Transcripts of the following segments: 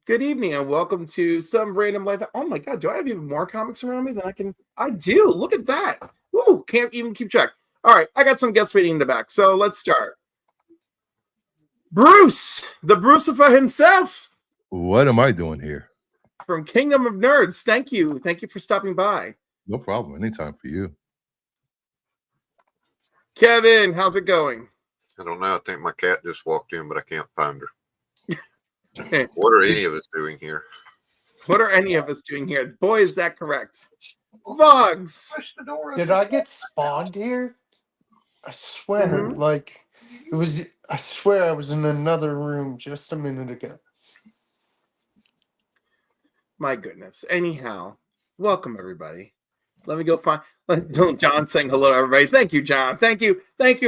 Good evening and welcome to some random life. Oh my god, do I have even more comics around me than I can? I do. Look at that. Woo, can't even keep track. All right, I got some guests waiting in the back. So let's start. Bruce, the Brucifer himself. What am I doing here? From Kingdom of Nerds. Thank you. Thank you for stopping by. No problem. Anytime for you. Kevin, how's it going? I don't know. I think my cat just walked in, but I can't find her. What are any of us doing here? What are any of us doing here? Boy, is that correct. Vogs. Did I get spawned here? I swear, like it was. I swear I was in another room just a minute ago. My goodness. Anyhow, welcome everybody. Let me go find John saying hello, everybody. Thank you, John. Thank you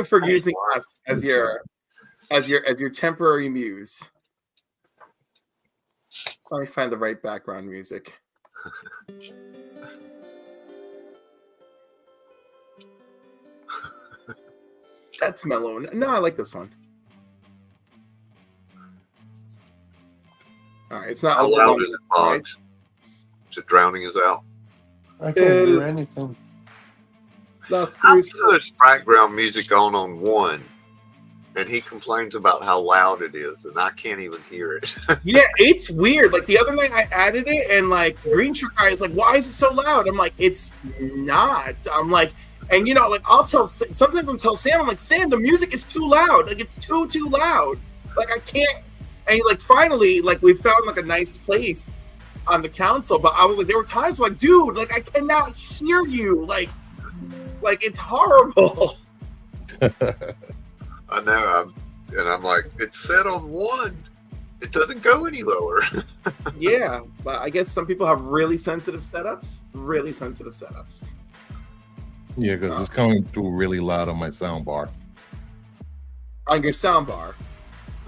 for using us as your temporary muse. Let me find the right background music. That's mellow. No, I like this one. All right, it's not. How loud is it, Boggs? Is it drowning us out? I can't do anything. How does background music on one, and he complains about how loud it is, and I can't even hear it. Yeah, it's weird. Like the other night, I added it, and like Green Shirt Guy is like, "Why is it so loud?" I'm like, "It's not." I'm like, and you know, like I'll tell. Sometimes I'll tell Sam, I'm like, "Sam, the music is too loud. Like it's too loud. Like I can't." And like finally, like we found like a nice place on the console, but I was like, there were times like, dude, like I cannot hear you. Like it's horrible. I know. I'm like, it's set on one. It doesn't go any lower. Yeah, but I guess some people have really sensitive setups. Yeah, because it's coming through really loud on my sound bar. On your sound bar.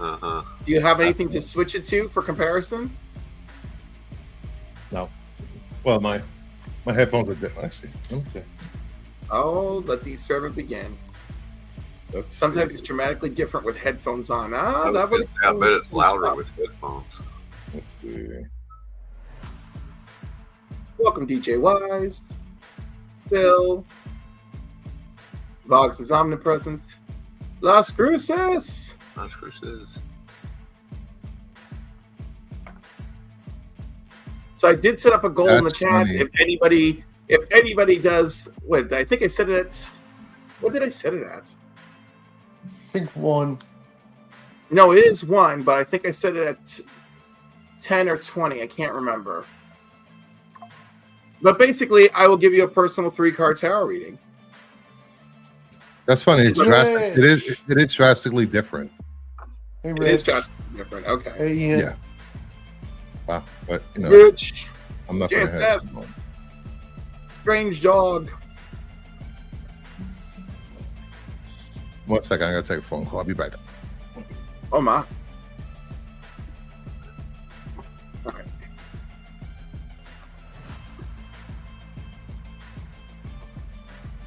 Uh-huh. Do you have anything to switch it to for comparison? No. Well, my headphones are different. Actually, let me see. Oh, let the experiment begin. Sometimes it's dramatically different with headphones on. I bet it's louder with headphones. Let's see. Welcome, DJ Wise, Bill, Vox is omnipresent, Las Cruces. So I did set up a goal in the chat. Funny. If anybody does, what I think I set it at. What did I set it at? I think 1. No, it is 1, but I think I set it at 10 or 20. I can't remember. But basically, I will give you a personal 3-card tarot reading. That's funny. It's drastic. It is drastically different. Hey, it is drastically different. Okay. Hey, Ian. Yeah. Wow. But you know, Rich. I'm not going to have Strange dog. 1 second. I got to take a phone call. I'll be back. Oh my. All right.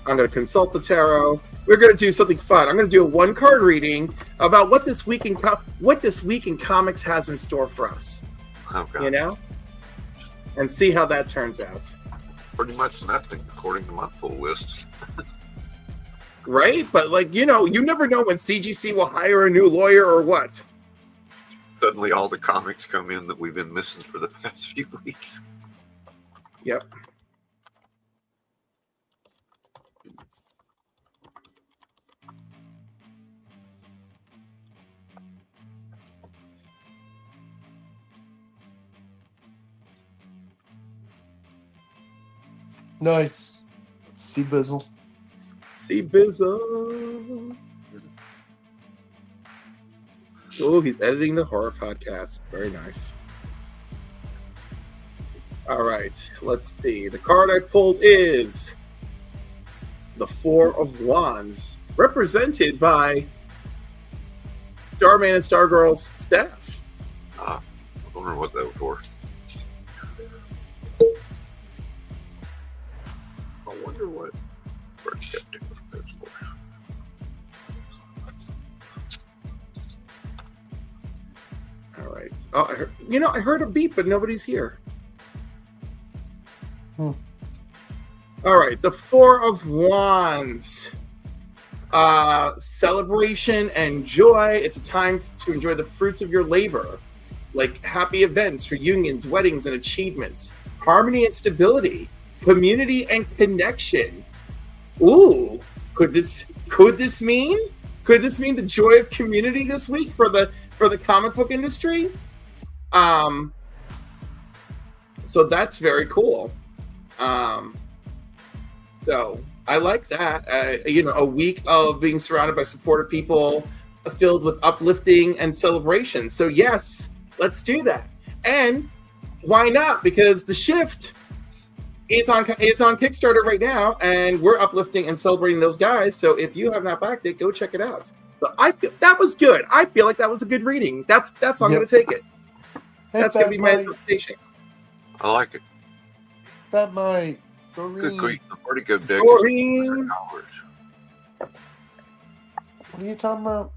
I'm going to consult the tarot. We're going to do something fun. I'm going to do a 1-card reading about what this week in comics has in store for us. Okay. You know, and see how that turns out. Pretty much nothing, according to my full list. Right, but like you know, you never know when CGC will hire a new lawyer or what. Suddenly, all the comics come in that we've been missing for the past few weeks. Yep. Nice. See Bizzle. See Bizzle. Oh, he's editing the horror podcast. Very nice. All right, let's see. The card I pulled is the 4 of Wands, represented by Starman and Stargirl's staff. I wonder what that was for. I wonder what kept it for. All right. Oh, I heard a beep, but nobody's here. All right, the Four of Wands. Celebration and joy. It's a time to enjoy the fruits of your labor, like happy events for unions, weddings, and achievements. Harmony and stability, community and connection. Ooh, could this mean the joy of community this week for the comic book industry? So that's very cool. So I like that. A week of being surrounded by supportive people, filled with uplifting and celebration. So yes, let's do that. And why not? Because The Shift is on Kickstarter right now, and we're uplifting and celebrating those guys. So if you have not backed it, go check it out. So I feel that was good. I feel like that was a good reading. That's I'm going to take it. That's going to be my interpretation. I like it. That might. Good grief, the Vertigo deck Doreen. is $100. What are you talking about?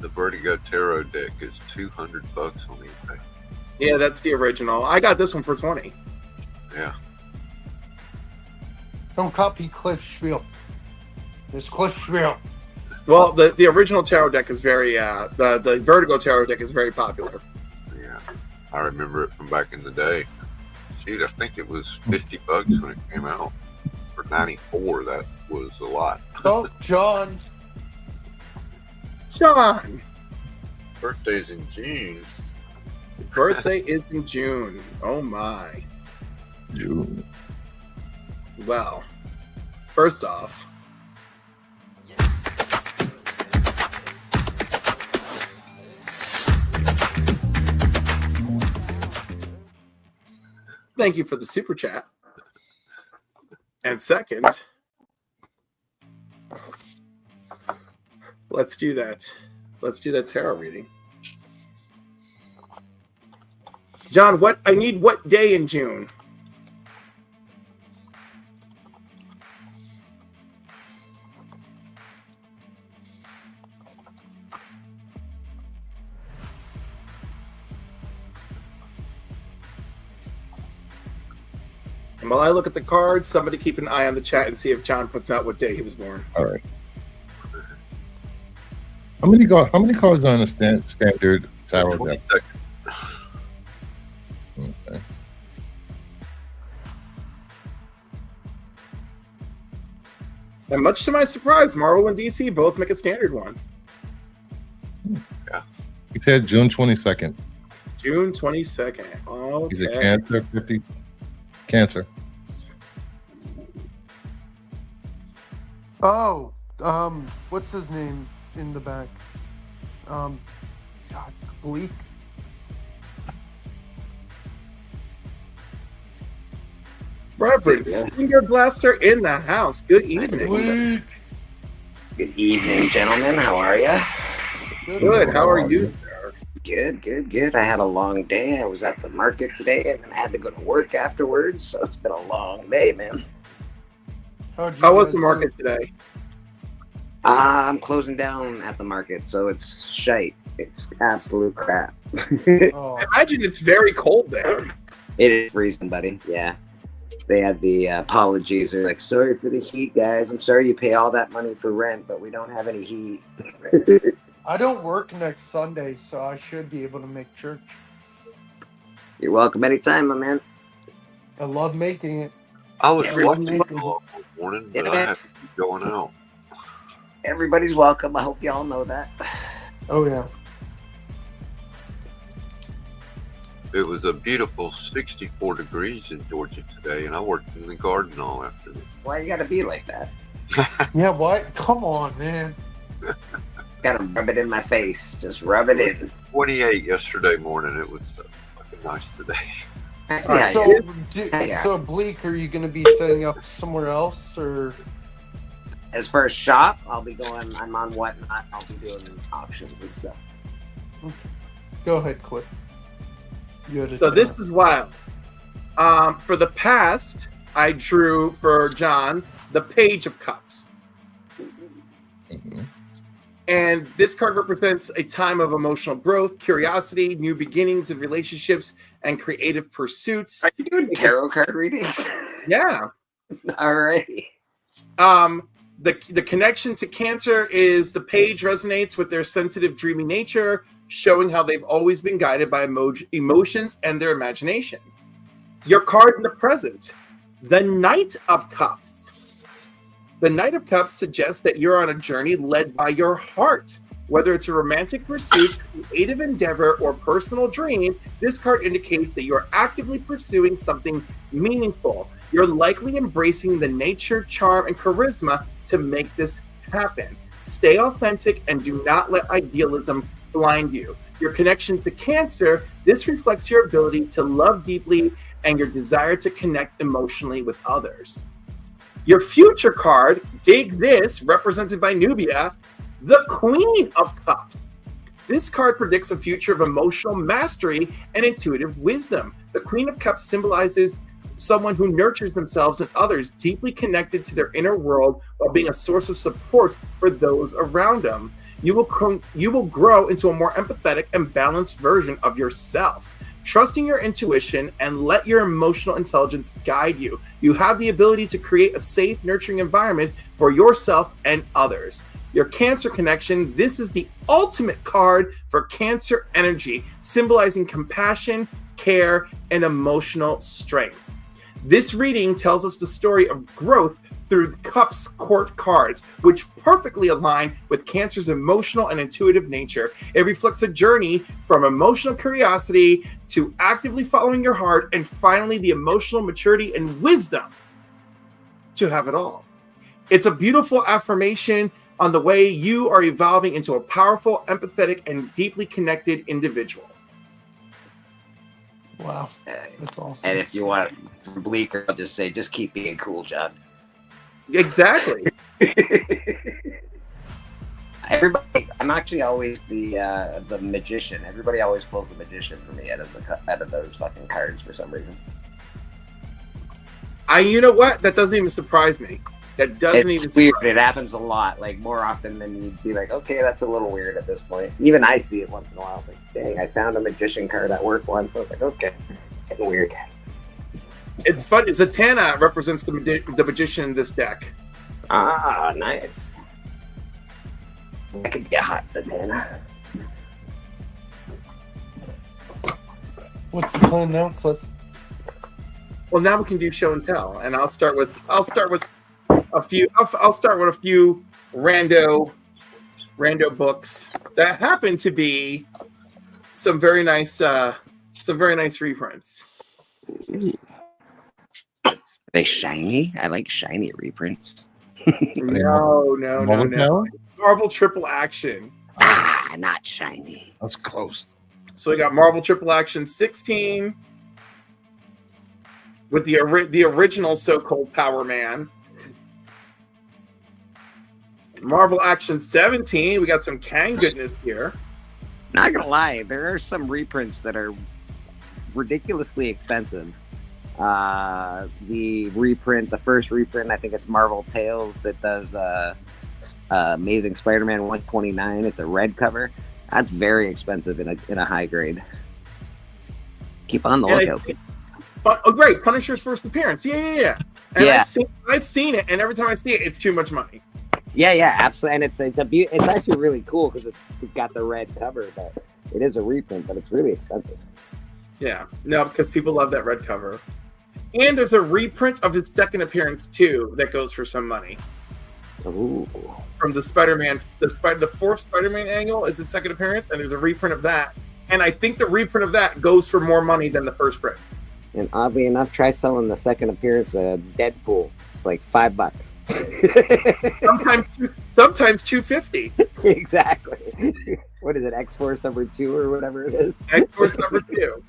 The Vertigo Tarot deck is $200 on eBay. Yeah, that's the original. I got this one for 20. Yeah. Don't copy Cliff Spiel. It's Cliff Spiel. Well, the original tarot deck is very the Vertigo tarot deck is very popular. Yeah. I remember it from back in the day. Shoot, I think it was $50 when it came out. For 94, that was a lot. Oh, John. Sean. Birthday's in June. Birthday is in June. Oh my. June. Well, first off, thank you for the super chat. And second, let's do that. Let's do that tarot reading. John, what day in June? And while I look at the cards, somebody keep an eye on the chat and see if John puts out what day he was born. All right. How many cards are on a standard tarot deck? Okay. And much to my surprise, Marvel and DC both make a standard one. Yeah. He said June 22nd. June 22nd. Okay. He's a Cancer, 50. Cancer. Oh, what's his name's in the back? God, Bleak. Reverend Finger Blaster in the house. Good evening. Bleak. Good evening, gentlemen. How are you? Good. How are you, sir? Good. I had a long day. I was at the market today, and then I had to go to work afterwards. So it's been a long day, man. How was the market today? I'm closing down at the market, so it's shite. It's absolute crap. Oh. I imagine it's very cold there. It is freezing, buddy. Yeah. They had the apologies. They're like, sorry for the heat, guys. I'm sorry you pay all that money for rent, but we don't have any heat. I don't work next Sunday, so I should be able to make church. You're welcome anytime, my man. I love making it. I was Everyone watching making- football this morning, but Yeah, I man. had to keep going out. Everybody's welcome. I hope y'all know that. Oh, yeah. It was a beautiful 64 degrees in Georgia today, and I worked in the garden all afternoon. Why you gotta be like that? Yeah, what? Come on, man. Gotta rub it in my face. Just rub it in. 28 yesterday morning. It was fucking nice today. I see Alright, how So, you do. Yeah. so Bleak, are you going to be setting up somewhere else, or? As far as shop, I'll be going. I'm on Whatnot. I'll be doing auctions and stuff. Go ahead, Cliff. You had a So this turn. is wild. For the past, I drew for John the Page of Cups. Mhm. And this card represents a time of emotional growth, curiosity, new beginnings in relationships, and creative pursuits. Are you doing tarot card readings? Yeah. Alrighty. The connection to Cancer is the page resonates with their sensitive, dreamy nature, showing how they've always been guided by emotions and their imagination. Your card in the present, the Knight of Cups. The Knight of Cups suggests that you're on a journey led by your heart. Whether it's a romantic pursuit, creative endeavor, or personal dream, this card indicates that you're actively pursuing something meaningful. You're likely embracing the nature, charm, and charisma to make this happen. Stay authentic and do not let idealism blind you. Your connection to Cancer, this reflects your ability to love deeply and your desire to connect emotionally with others. Your future card, dig this, represented by Nubia, the Queen of Cups. This card predicts a future of emotional mastery and intuitive wisdom. The Queen of Cups symbolizes someone who nurtures themselves and others, deeply connected to their inner world while being a source of support for those around them. You will grow into a more empathetic and balanced version of yourself. Trusting your intuition and let your emotional intelligence guide you. You have the ability to create a safe, nurturing environment for yourself and others. Your Cancer connection, this is the ultimate card for Cancer energy, symbolizing compassion, care, and emotional strength. This reading tells us the story of growth through the Cups court cards, which perfectly align with Cancer's emotional and intuitive nature. It reflects a journey from emotional curiosity to actively following your heart, and finally the emotional maturity and wisdom to have it all. It's a beautiful affirmation on the way you are evolving into a powerful, empathetic, and deeply connected individual. Wow, that's awesome. And if you want for Bleecker, I'll just say, just keep being cool, John. Exactly. Everybody, I'm actually always the magician. Everybody always pulls the magician for me out of those fucking cards for some reason. You know what? That doesn't even surprise me. That doesn't It's even weird. surprise me. It happens a lot, like more often than you'd be like, okay, that's a little weird at this point. Even I see it once in a while. I was like, dang, I found a magician card at work once. I was like, okay, it's getting weird. It's funny. Zatanna represents the magician in this deck. Ah, nice. That could be a hot Zatanna. What's the plan now, Cliff? Well, now we can do show and tell, and I'll start with a few rando books that happen to be some very nice reprints. Are they shiny? I like shiny reprints. No. Marvel Triple Action. Ah, not shiny. That's close. So we got Marvel Triple Action 16 with the original so-called Power Man. Marvel Action 17, we got some Kang goodness here. Not gonna lie, there are some reprints that are ridiculously expensive. The first reprint, I think it's Marvel Tales that does Amazing Spider-Man 129. It's a red cover. That's very expensive in a high grade. Keep on the lookout. Oh, great! Punisher's first appearance. Yeah. And yeah. I've seen it, and every time I see it, it's too much money. Yeah, absolutely. And it's actually really cool because it's got the red cover, but it is a reprint, but it's really expensive. Yeah, no, because people love that red cover. And there's a reprint of his second appearance too that goes for some money. Ooh. From the Spider-Man, the fourth Spider-Man angle is his second appearance, and there's a reprint of that. And I think the reprint of that goes for more money than the first print. And oddly enough, try selling the second appearance of Deadpool. It's like $5. sometimes $250. Exactly. What is it? X-Force number 2 or whatever it is. X-Force number 2.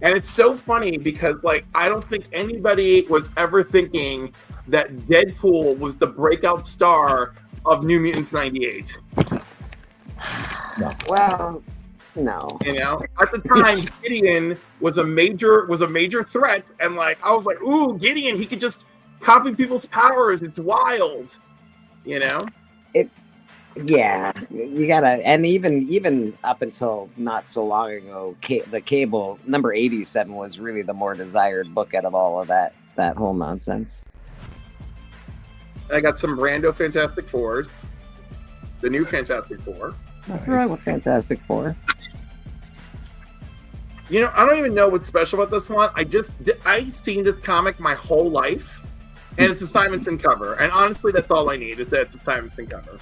And it's so funny because, like, I don't think anybody was ever thinking that Deadpool was the breakout star of New Mutants 98. No. Well, no. You know, at the time, Gideon was a major threat, and like I was like, "Ooh, Gideon! He could just copy people's powers. It's wild." You know, It's yeah, you gotta, and even up until not so long ago, the Cable number 87 was really the more desired book out of all of that whole nonsense. I got some rando Fantastic Fours, the new Fantastic Four. Nothing wrong with Fantastic Four. You know, I don't even know what's special about this one. I've seen this comic my whole life, and it's a Simonson cover. And honestly, that's all I need, is that it's a Simonson cover.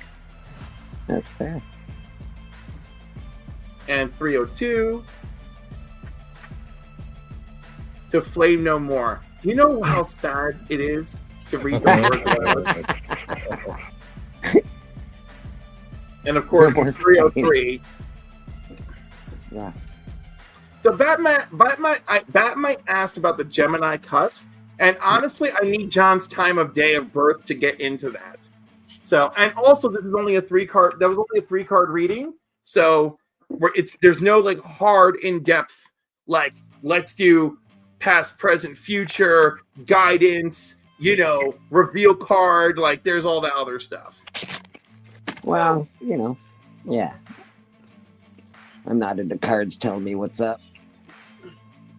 That's fair. And 302. To Flame No More. You know how sad it is to read the word. And of course, 303. Yeah. So Batman asked about the Gemini cusp, and honestly, I need John's time of day of birth to get into that. So, and also, this is only a 3-card. That was only a 3-card reading, so there's no like hard in depth like let's do past, present, future guidance. You know, reveal card. Like there's all that other stuff. Well, you know, yeah. I'm not into cards telling me what's up.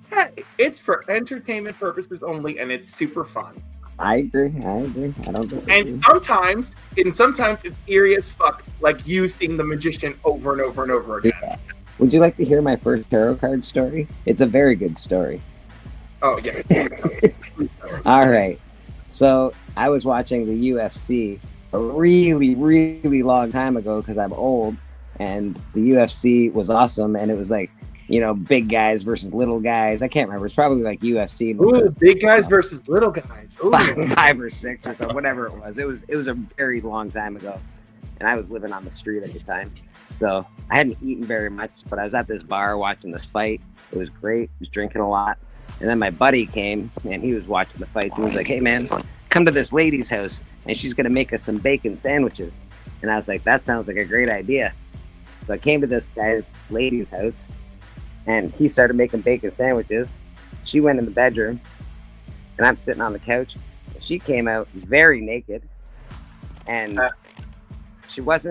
Hey, it's for entertainment purposes only, and it's super fun. I agree. I don't disagree. And sometimes it's eerie as fuck, like you seeing the magician over and over and over again. Yeah. Would you like to hear my first tarot card story? It's a very good story. Oh, yes. All right. So I was watching the UFC a really, really long time ago because I'm old, and the UFC was awesome, and it was like, you know, big guys versus little guys. I can't remember. It's probably like UFC. Ooh, big guys versus little guys. Ooh. 5 or 6 or so, whatever it was. It was a very long time ago, and I was living on the street at the time, so I hadn't eaten very much. But I was at this bar watching this fight. It was great. I was drinking a lot, and then my buddy came, and he was watching the fight. He was like, "Hey, man, come to this lady's house, and she's gonna make us some bacon sandwiches." And I was like, "That sounds like a great idea." So I came to this lady's house. And he started making bacon sandwiches. She went in the bedroom, and I'm sitting on the couch. She came out very naked, and she was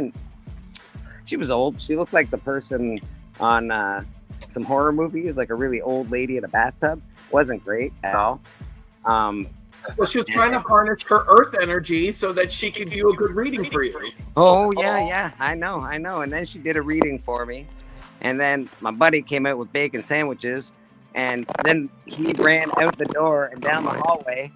old. She looked like the person on some horror movies, like a really old lady in a bathtub. Wasn't great at all. Well, she was trying to harness her earth energy so that she could do a good reading for you. Oh, yeah, I know. And then she did a reading for me. And then my buddy came out with bacon sandwiches, and then he ran out the door and down the hallway,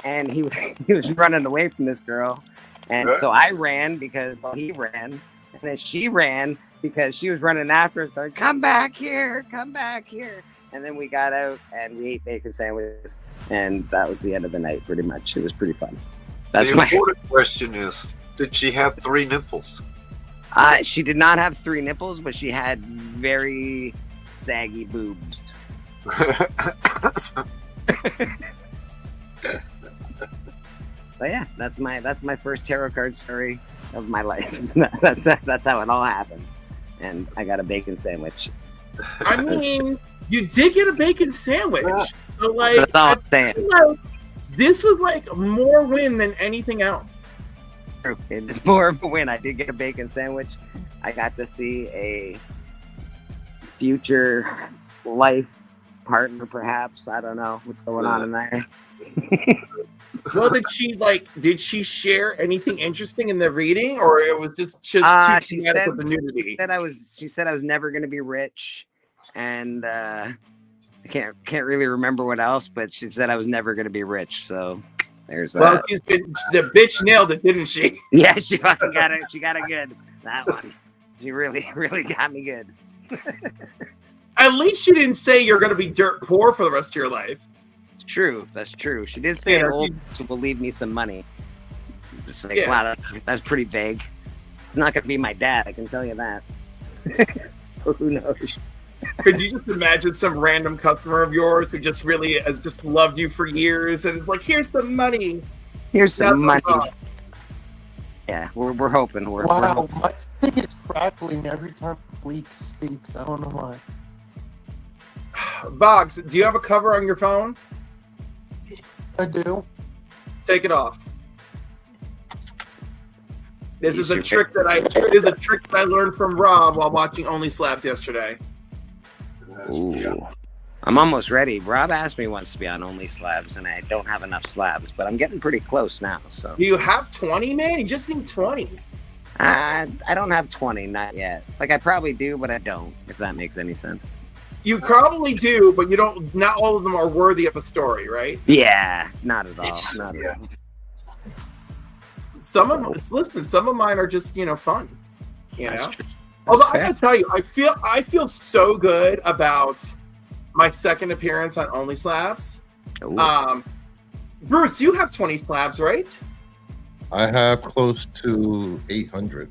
and he was running away from this girl. And so I ran because he ran, and then she ran because she was running after us, going, come back here. And then we got out and we ate bacon sandwiches, and that was the end of the night, pretty much. It was pretty fun. That's the important question is, did she have 3 nipples? She did not have 3 nipples, but she had very saggy boobs. But yeah, that's my first tarot card story of my life. That's how it all happened, and I got a bacon sandwich. I mean, you did get a bacon sandwich, so like, that's all I'm saying. Like this was like more win than anything else. It's more of a win. I did get a bacon sandwich. I got to see a future life partner, perhaps. I don't know what's going on in there. Well, did she share anything interesting in the reading, or it was just too dramatic with the nudity? She said I was never going to be rich, and I can't really remember what else, but she said I was never going to be rich. So there's that. Well, the bitch nailed it, didn't she? Yeah, she fucking got it. She got it good. That one. She really, really got me good. At least she didn't say you're going to be dirt poor for the rest of your life. True. That's true. She did say an old person will leave me some money. Just like, wow, that's pretty vague. It's not going to be my dad, I can tell you that. So who knows? Could you just imagine some random customer of yours who just really has just loved you for years and is like, here's some money. Here's some money. Yeah, we're hoping. We're hoping. My thing is crackling every time Bleak speaks. I don't know why. Boggs, do you have a cover on your phone? I do. Take it off. This is a trick that I learned from Rob while watching Only Slabs yesterday. Ooh. I'm almost ready. Rob asked me once to be on Only Slabs, and I don't have enough slabs, but I'm getting pretty close now. So. Do you have 20, man? You just need 20. I don't have 20, not yet. Like, I probably do, but I don't, if that makes any sense. You probably do, but you don't. Not all of them are worthy of a story, right? Yeah, not at all. Not at all. Some of mine are just fun. Although I gotta tell you, I feel so good about my second appearance on Only Slabs. Bruce, you have 20 slabs, right? I have close to 800.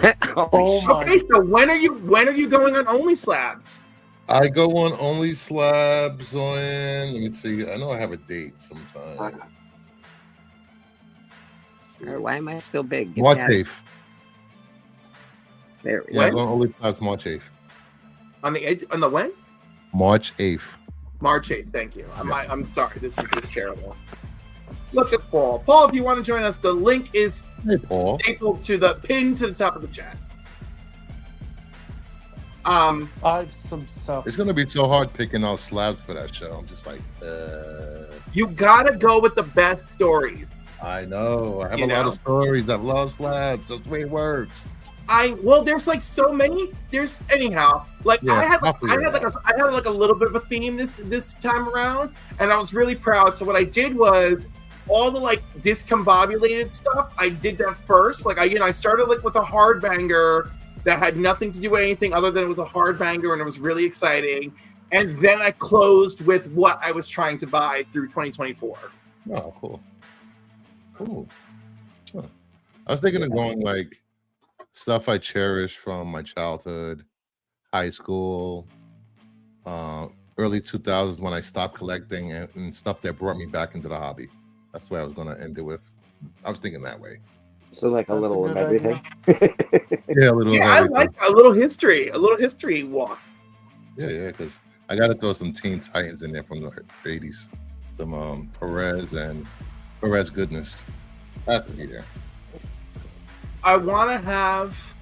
Okay, so when are you going on Only Slabs? I go on Only Slabs on. Let me see. I know I have a date sometime. Why am I still big? March 8th. There we go. Yeah, When? on Only Slabs March 8th. On the when? March 8th. March 8th. Thank you. I'm sorry. This is just terrible. Look at Paul. Paul, if you want to join us, the link is stapled to the pin to the top of the chat. I have some stuff. It's gonna be so hard picking out slabs for that show. I'm just like, You gotta go with the best stories. I know. I have a lot of stories. I have a lot of slabs. That's the way it works. There's like so many. There's anyhow. Like Yeah, I had like a little bit of a theme this time around, and I was really proud. So what I did was all the like discombobulated stuff. I did that first. Like I started like with a hard banger that had nothing to do with anything other than it was a hard banger, and it was really exciting. And then I closed with what I was trying to buy through 2024. Oh, cool. Cool. Huh. I was thinking of going like stuff I cherish from my childhood, high school, early 2000s when I stopped collecting, and stuff that brought me back into the hobby. That's where I was going to end it with. I was thinking that way. So like a little of everything. Yeah, a little. Yeah, I like a little history walk. Yeah, because I got to throw some Teen Titans in there from the 80s. Some Perez goodness. Has to be there. I want to have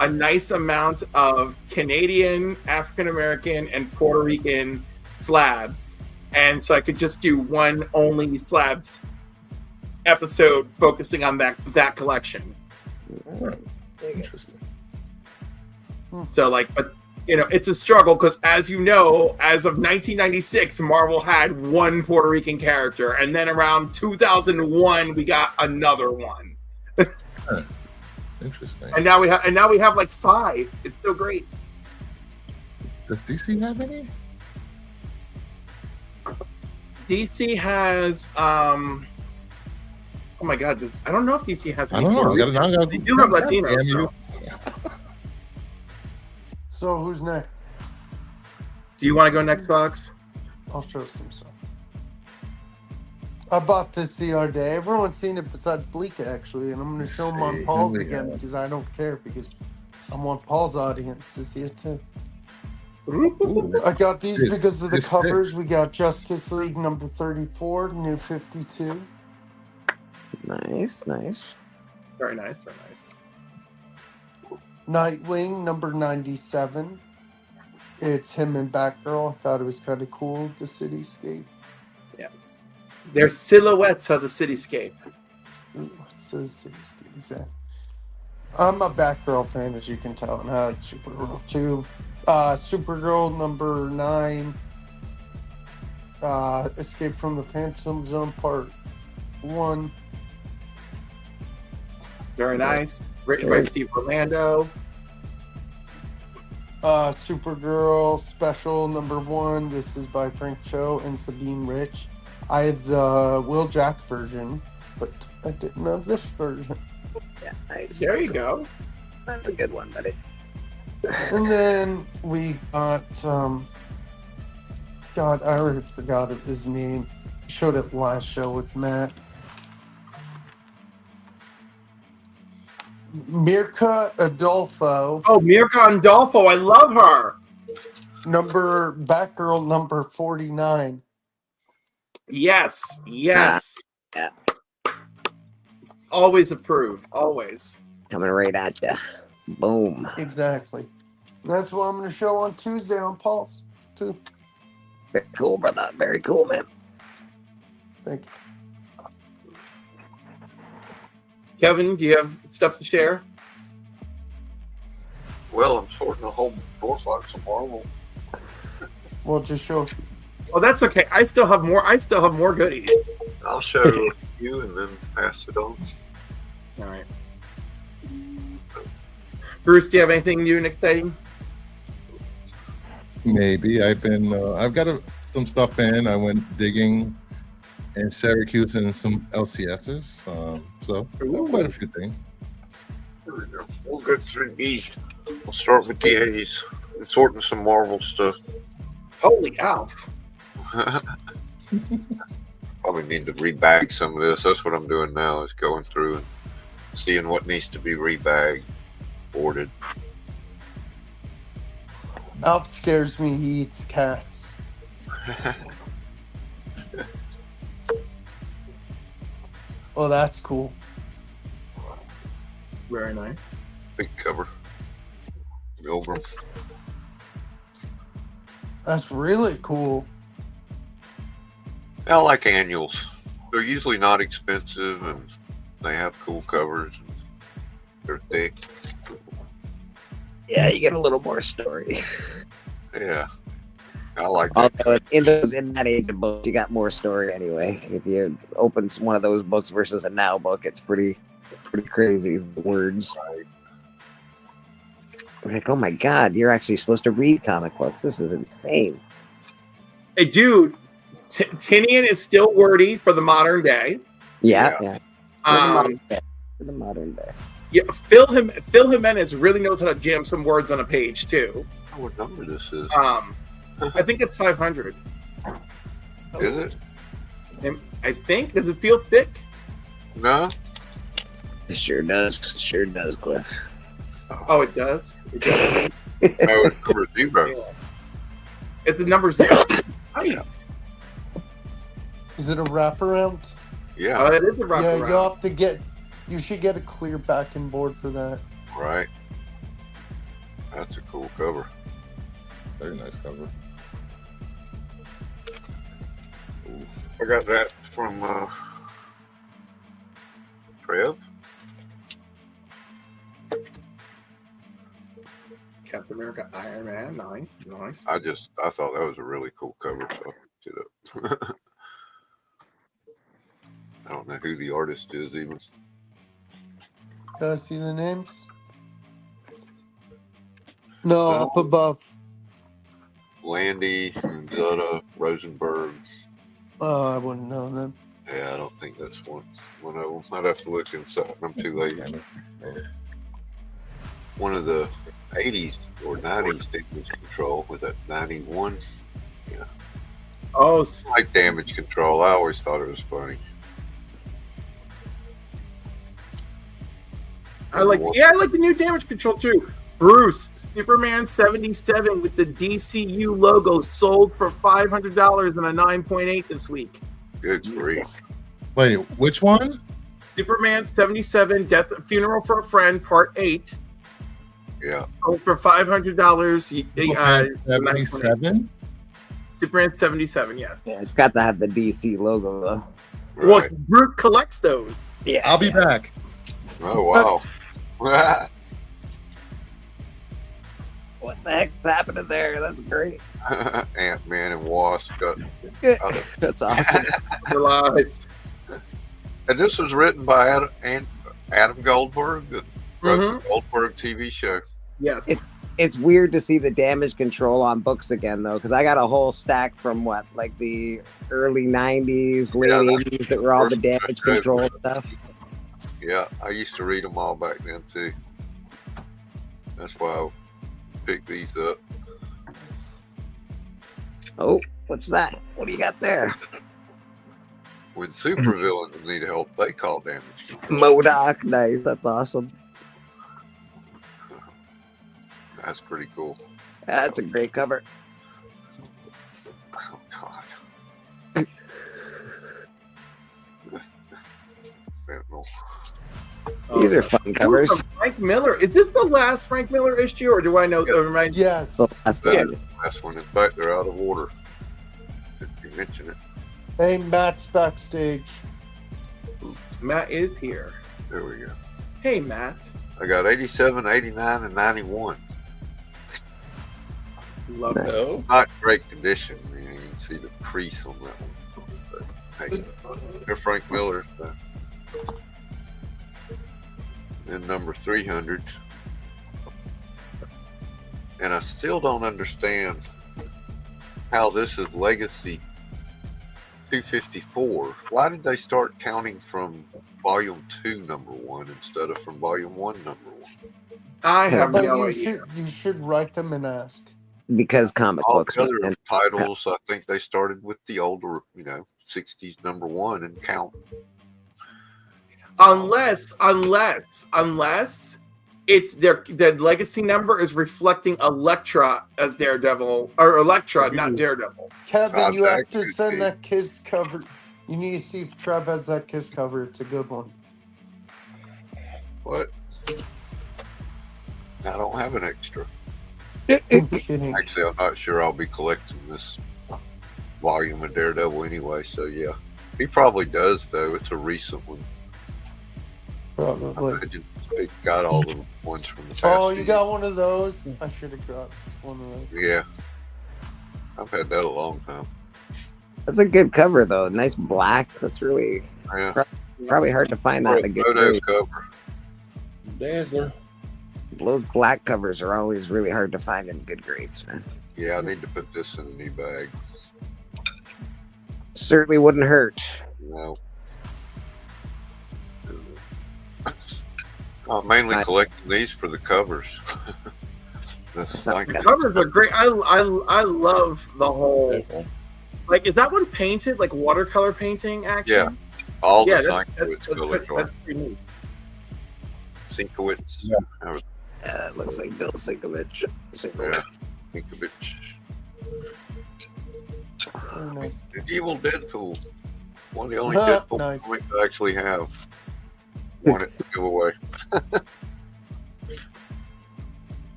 a nice amount of Canadian, African American, and Puerto Rican slabs, and so I could just do one Only Slabs episode focusing on that collection. Interesting. So like, but it's a struggle because, as you know, as of 1996, Marvel had one Puerto Rican character, and then around 2001 we got another one. Interesting. And now we have like 5. It's so great. Does DC have any? DC has oh my god, I don't know if DC has any. I don't know. They do have Latino. So. So who's next? Do you want to go next, Fox? I'll show some stuff. I bought this the other day. Everyone's seen it besides Bleak, actually, and I'm going to show them on Paul's again because I don't care, because I want Paul's audience to see it too. I got these because of the covers. We got Justice League number 34, New 52. Nice. Very nice. Nightwing number 97. It's him and Batgirl. I thought it was kind of cool, the cityscape. Yes. They're silhouettes of the cityscape. What's the cityscape exactly? I'm a Batgirl fan, as you can tell, and I like Supergirl too. Supergirl number 9. Escape from the Phantom Zone Part 1. Very nice. Written by Steve Orlando. Supergirl Special number 1. This is by Frank Cho and Sabine Rich. I have the Will Jack version, but I didn't have this version. Yeah, nice. There you go. That's a good one, buddy. And then we got God, I already forgot his name. I showed it last show with Matt. Mirka Adolfo. Oh, Mirka Adolfo. I love her. Batgirl number 49. Yes. Yes. Yeah. Always approve. Always. Coming right at you. Boom. Exactly. That's what I'm going to show on Tuesday on Pulse, too. Very cool, brother. Very cool, man. Thank you. Kevin, do you have stuff to share? Well, I'm sorting a whole box of Marvel. Well, just show. Oh, that's okay. I still have more. I still have more goodies. I'll show you and then pass it on. All right. Bruce, do you have anything new and exciting? Maybe I've got some stuff in. I went digging in Syracuse and some LCSs. So quite a few things. We'll go through these. We'll start with the 80s. I'm sorting some Marvel stuff. Holy Alf. Probably need to rebag some of this. That's what I'm doing now, is going through and seeing what needs to be rebagged, boarded. Alf scares me. He eats cats. Oh, that's cool. Very nice. Big cover. Over. That's really cool. I like annuals. They're usually not expensive and they have cool covers. And they're thick. Yeah, you get a little more story. Yeah. I like that. Although in that age of book, you got more story anyway. If you open one of those books versus a now book, it's pretty crazy. The words. Like, oh my God, you're actually supposed to read comic books. This is insane. Hey, dude, Tinian is still wordy for the modern day. Yeah. Um, For the modern day. Yeah, Phil Jimenez really knows how to jam some words on a page too. What number this is? I think it's 500. Is it? And I think. Does it feel thick? No. It sure does. Sure does, Cliff. Oh, it does. It does. Oh, it's number 0. Yeah. It's a number 0. Nice. Is it a wraparound? Yeah. It is a wraparound. Yeah, you have to get. You should get a clear backing board for that. Right. That's a cool cover. Very nice cover. Ooh. I got that from Trev. Captain America, Iron Man, nice. I thought that was a really cool cover, so I picked it up. I don't know who the artist is even. Can I see the names? No, up above. Landy, Zutta, Rosenberg. Oh, I wouldn't know them. Yeah, I don't think that's one of them. I'd have to look inside. I'm too late. One of the 80s or 90s Damage Control with that 91. Yeah. Oh, I like Damage Control. I always thought it was funny. I like the new Damage Control too. Bruce, Superman 77 with the DCU logo sold for $500 and a 9.8 this week. Good grief. Wait, which one? Superman 77, Funeral for a Friend, Part 8. Yeah. Sold for $500. 77? Superman 77, yes. Yeah, it's got to have the DC logo though. Well, Right. Bruce collects those. Yeah. I'll be back. Oh, wow. What the heck's happening there? That's great. Ant-Man and Wasp got. That's awesome. They're live. And this was written by Adam Goldberg, the Goldberg TV show. Yes. It's weird to see the Damage Control on books again though, because I got a whole stack from like the early 90s, late 80s that were all the Damage Control stuff. Yeah, I used to read them all back then too. That's why I picked these up. Oh, what's that? What do you got there? When supervillains need help, they call Damage Control. MODOK, nice. That's awesome. That's pretty cool. That's a great cover. Oh God. These are fun covers. Some Frank Miller. Is this the last Frank Miller issue, or do I know? Yes. So that's Yeah, good. the last one is back. They're out of order. If you mention it. Hey, Matt's backstage. Matt is here. There we go. Hey, Matt. I got 87, 89, and 91. Love Nice. it. No. Not great condition. I mean, you can see the crease on that one. But, hey, they're Frank Miller's. Then number 300. And I still don't understand how this is Legacy 254. Why did they start counting from Volume 2, number 1, instead of from Volume 1, number 1? I have But no you idea. should write them and ask. Because comic All books the other and titles, I think they started with the older, 60s number 1 and count. Unless it's the legacy number is reflecting Elektra as Daredevil, or Elektra, not Daredevil. Kevin, you have to That could send be. that Kiss cover. You need to see if Trev has that Kiss cover. It's a good one. But I don't have an extra. I'm kidding. Actually, I'm not sure I'll be collecting this volume of Daredevil anyway, so yeah. He probably does, though. It's a recent one. I Probably. imagine they got all the ones from the past. Oh, you few got one of those? I should have got one of those. years. Yeah. I've had that a long time. that's a good cover though. Nice black. That's really Yeah. probably hard to find that in a good Photo grade. cover. Dazzler. Those black covers are always really hard to find in good grades, man. Yeah, I need to put this in a new bag. Certainly wouldn't hurt. I'm mainly collecting these for the covers. That's not- like, The covers are great. I love the whole. Definitely. Like, is that one painted like watercolor painting? Action. Yeah. all the Yeah, that's Sienkiewicz good. colors are. That's pretty neat. Sienkiewicz. Yeah. It looks like Bill Sienkiewicz. Yeah. Sienkiewicz. Very nice. The Evil Deadpool. One of the only Huh, Deadpool nice. comics I actually have. Wanted to give away.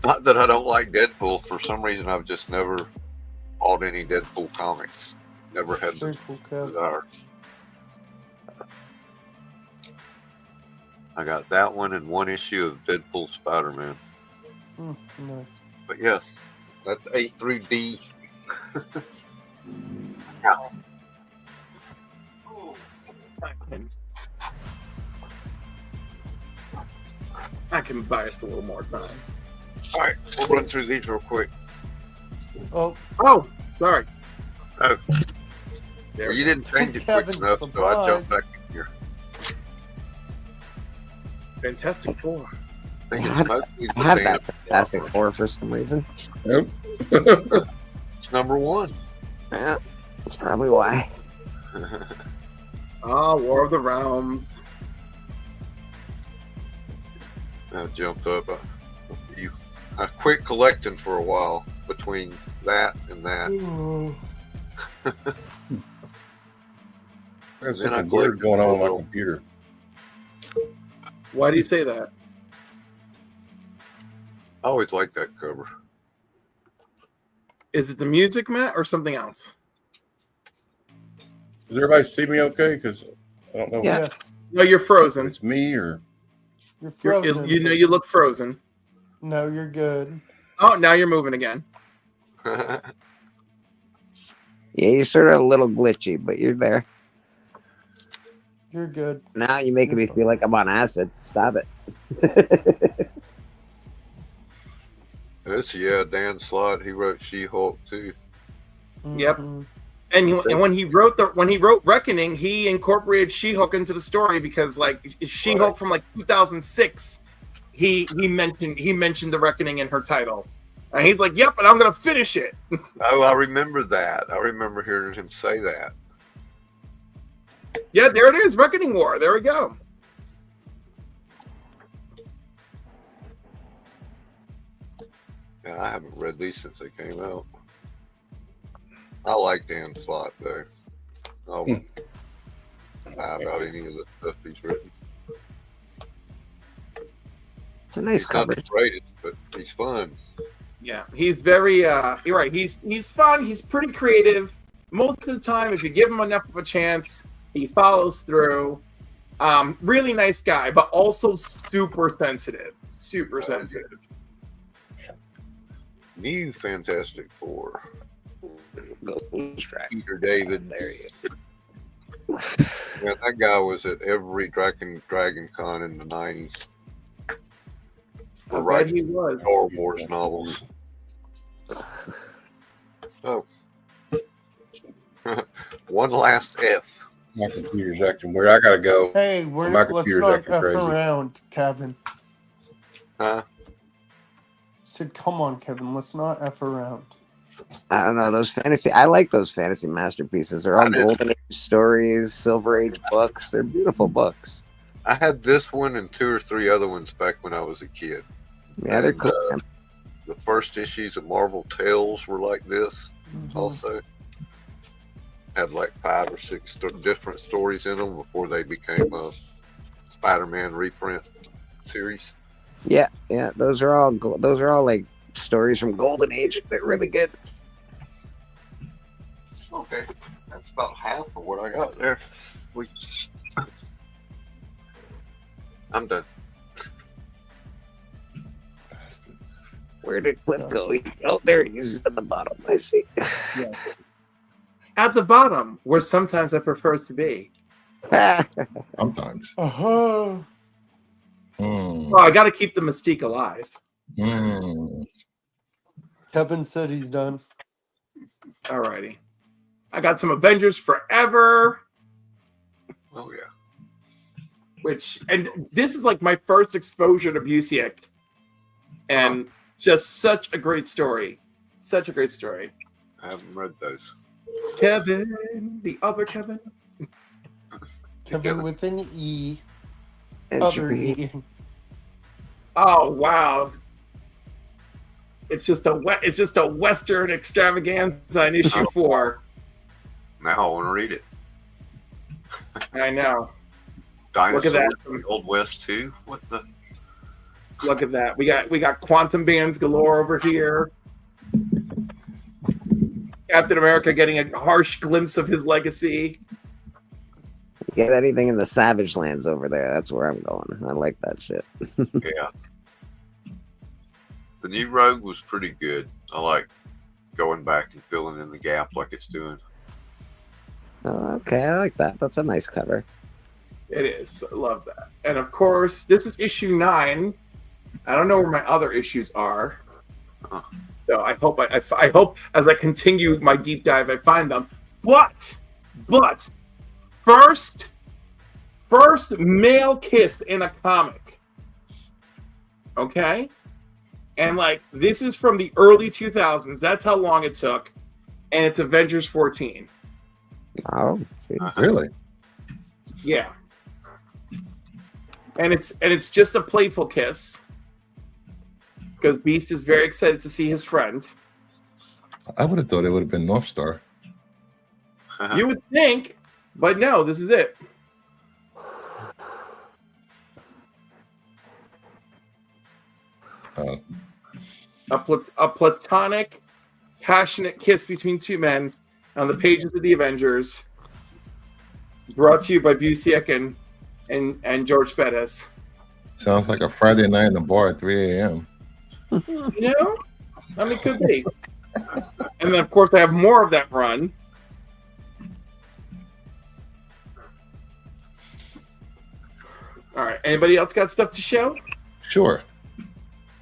Not that I don't like Deadpool. For some reason, I've just never bought any Deadpool comics. Never had the Very cool, Kev. desire. I got that one and one issue of Deadpool Spider-Man. Nice. But yes, that's A through D. I can buy us a little more time. All right, we'll run through these real quick. Oh, Oh, sorry. Oh, There well, we you go. didn't change it Kevin, quick enough, so I jumped back in here. Fantastic Four. I think I it's mostly I had the that band. Fantastic Four for some reason. Nope. It's number one. Yeah, that's probably why. Ah, War of the Realms. I jumped up. I quit collecting for a while between that and that. ooh. There's Then I something weird going on with my collected- computer. Why do you say that? I always liked that cover. Is it the music, Matt, or something else? Does everybody see me okay? Because I don't know Yeah. Yes. No, you're if frozen. it's me or You're You're, frozen. you look frozen. No, you're good. Oh, now you're moving again. Yeah, you're sort of a little glitchy, but you're there. You're good. Now you're making me feel like I'm on acid. Stop it. This, Dan Slott, he wrote She-Hulk too. Yep. Mhm. And when he wrote Reckoning, he incorporated She-Hulk into the story because like She-Hulk from like 2006, he mentioned the Reckoning in her title, and he's like, "Yep," and I'm gonna finish it. Oh, I remember that. I remember hearing him say that. Yeah, there it is, Reckoning War. There we go. Yeah, I haven't read these since they came out. I like Dan Slott though. Oh, about any of the stuff he's written. It's a nice He's not cover. the greatest, but he's fun. Yeah, he's very. You're right. He's fun. He's pretty creative. Most of the time, if you give him enough of a chance, he follows through. Really nice guy, but also super sensitive. Super sensitive. New Fantastic Four. Ghost Rider. Peter David. There you go. Yeah, that guy was at every Dragon Con in the 90s. I bet he was. Star Wars novels. So, one last F. My computer's acting weird. I gotta go. Hey, My let's computer's not acting F crazy. around, Kevin. Huh? Said, come on, Kevin, let's not F around. I don't know I like those fantasy masterpieces. They're all I did. golden age stories, silver age books. They're beautiful books. I had this one and 2 or 3 other ones back when I was a kid. Yeah, they're And, cool. The first issues of Marvel Tales were like this. Also had like 5 or 6 different stories in them before they became a Spider-Man reprint series. Yeah, those are all like stories from golden age. They're really good. Okay, that's about half of what I got there. I'm done. Where did Cliff go? Oh, there he is at the bottom. I see. At the bottom, where sometimes I prefer to be. Sometimes. Uh-huh. Well, I got to keep the mystique alive. Kevin said he's done. Alrighty. I got some Avengers Forever, Oh yeah. and this is like my first exposure to Busiek. And just such a great story. Such a great story. I haven't read those. Kevin, the other Kevin. Kevin with an E. And Other she- E. Oh wow. It's just a Western extravaganza in issue 4. Now I want to read it. I know. Dinosaurs that. from the Old West too. What the? Look at that. We got quantum bands galore over here. Captain America getting a harsh glimpse of his legacy. You get anything in the Savage Lands over there? That's where I'm going. I like that shit. Yeah. The new Rogue was pretty good. I like going back and filling in the gap like it's doing. Oh, okay, I like that. That's a nice cover. It is. I love that. And of course, this is issue 9. I don't know where my other issues are. Huh. So I hope I hope as I continue my deep dive I find them. But first male kiss in a comic. Okay? And like this is from the early 2000s. That's how long it took. And it's Avengers 14. Oh, jeez. Really? Yeah. And it's just a playful kiss. Because Beast is very excited to see his friend. I would have thought it would have been North Star. You would think, but no, this is it. A platonic, passionate kiss between two men on the pages of the Avengers. Brought to you by Busiek and George Bettis. Sounds like a Friday night in a bar at 3 a.m. You know? I mean, it could be. And then, of course, I have more of that run. All right. Anybody else got stuff to show? Sure.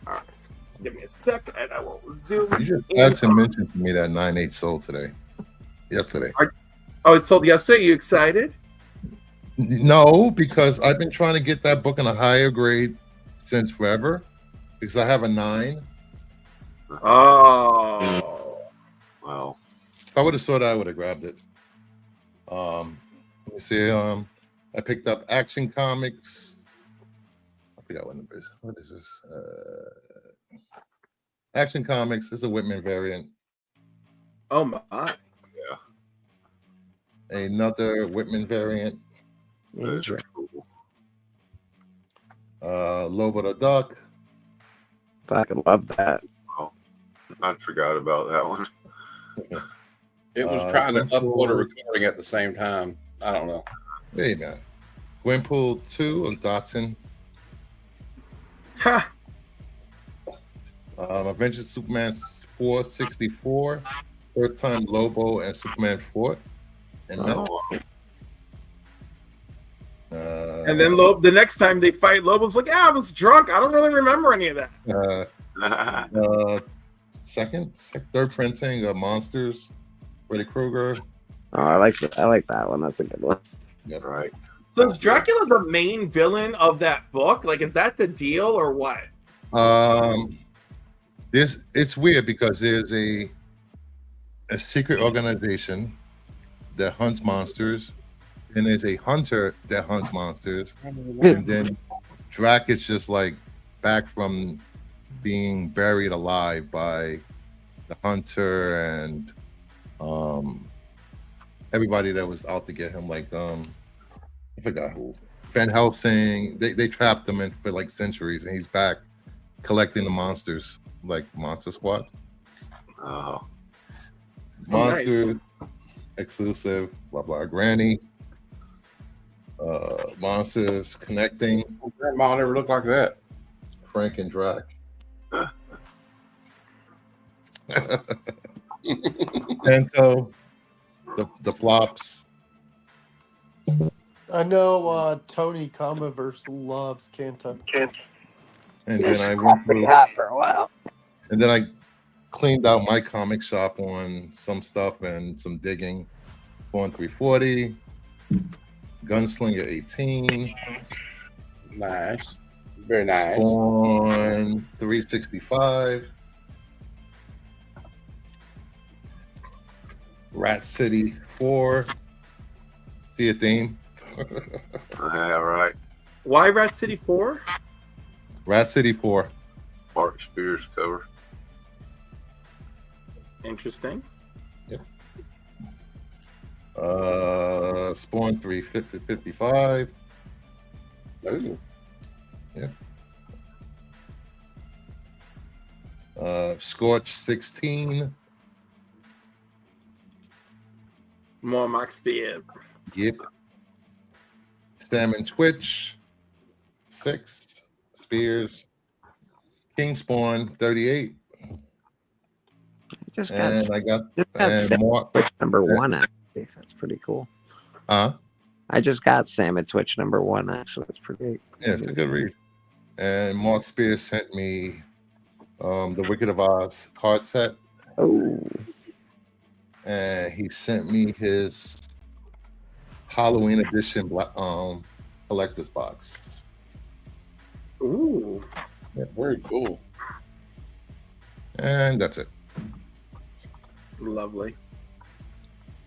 All right. Give me a sec, and I will zoom You just in. had to mention to me that 9.8 sold yesterday. Oh, it sold yesterday? You excited? No, because I've been trying to get that book in a higher grade since forever. Because I have a 9. Oh. Wow. If I would have saw that, I would have grabbed it. Let me see. I picked up Action Comics. I forgot what number is. What is this? Action Comics is a Whitman variant. Oh, my. Another Whitman variant. Those are cool. Lobo the Duck. fucking love that. Oh, I forgot about that one. It was trying to upload a recording at the same time. I don't know. There you go. Gwenpool 2 of Dotson. Ha! Avengers Superman 464. First time Lobo and Superman fought. And And then the next time they fight, Lobo's like, I was drunk. I don't really remember any of that. Third printing of Monsters. Freddy Krueger. Oh, I like that one. That's a good one. Yep. Right. So is Dracula the main villain of that book? Like, is that the deal or what? It's weird because there's a secret organization that hunts monsters, and there's a hunter that hunts monsters, and then Drac is just like back from being buried alive by the hunter and everybody that was out to get him, like I forgot who. Van Helsing. They trapped him in for like centuries, and he's back collecting the monsters, like Monster Squad. Oh, Monsters, exclusive, blah blah. Granny, monsters connecting. Grandma never looked like that. Frank and Drac. Pento, the flops. I know Tony Comaverse loves Kanto. And then I went through, hot for a while. and then I cleaned out my comic shop on some stuff and some digging. Spawn 340, Gunslinger 18, Nice. Very nice. Spawn 365, Rat City 4. See a theme? yeah, right. Why Rat City 4? Rat City 4. Mark Spears cover. Interesting. Spawn 355. Ooh. Scorch 16. More Max Spears. Yep. Salmon Twitch 6. Spears. King Spawn 38. Just got And I got and and more. number 1 actually. That's pretty cool. I just got Sam at Twitch number 1 actually. That's pretty. Yeah, it's a good read. And Mark Spears sent me the Wicked of Oz card set. Oh, And he sent me his Halloween edition collector's box. Ooh. Very cool. And that's it. Lovely.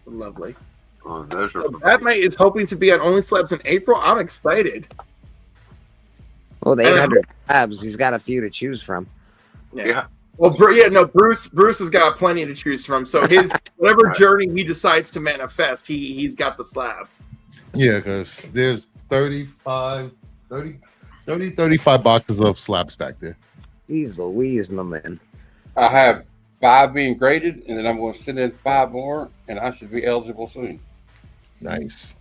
Lovely. Oh, those are So Batmite is hoping to be on Only Slabs in April. I'm excited. well, the 800 tabs. He's got a few to choose from. yeah. Well, Bruce has got plenty to choose from. So his whatever journey he decides to manifest, he's got the slabs. Yeah, because there's 35 boxes of slabs back there. Jeez Louise, my man. I have 5 being graded, and then I'm going to send in 5 more, and I should be eligible soon. Nice.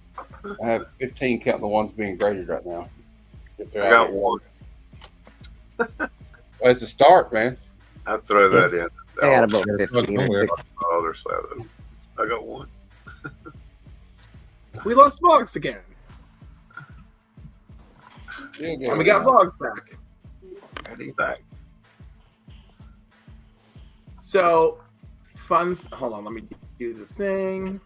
I have 15 counting the ones being graded right now. If I they're got out one. there. Well, it's a start, man. I'll throw that in. I got about Yeah, 15 or somewhere. 16. Other slab. I got one. We lost Vox again. You'll get And we it got out. Vox back. He's back. So fun. Hold on, let me do the thing.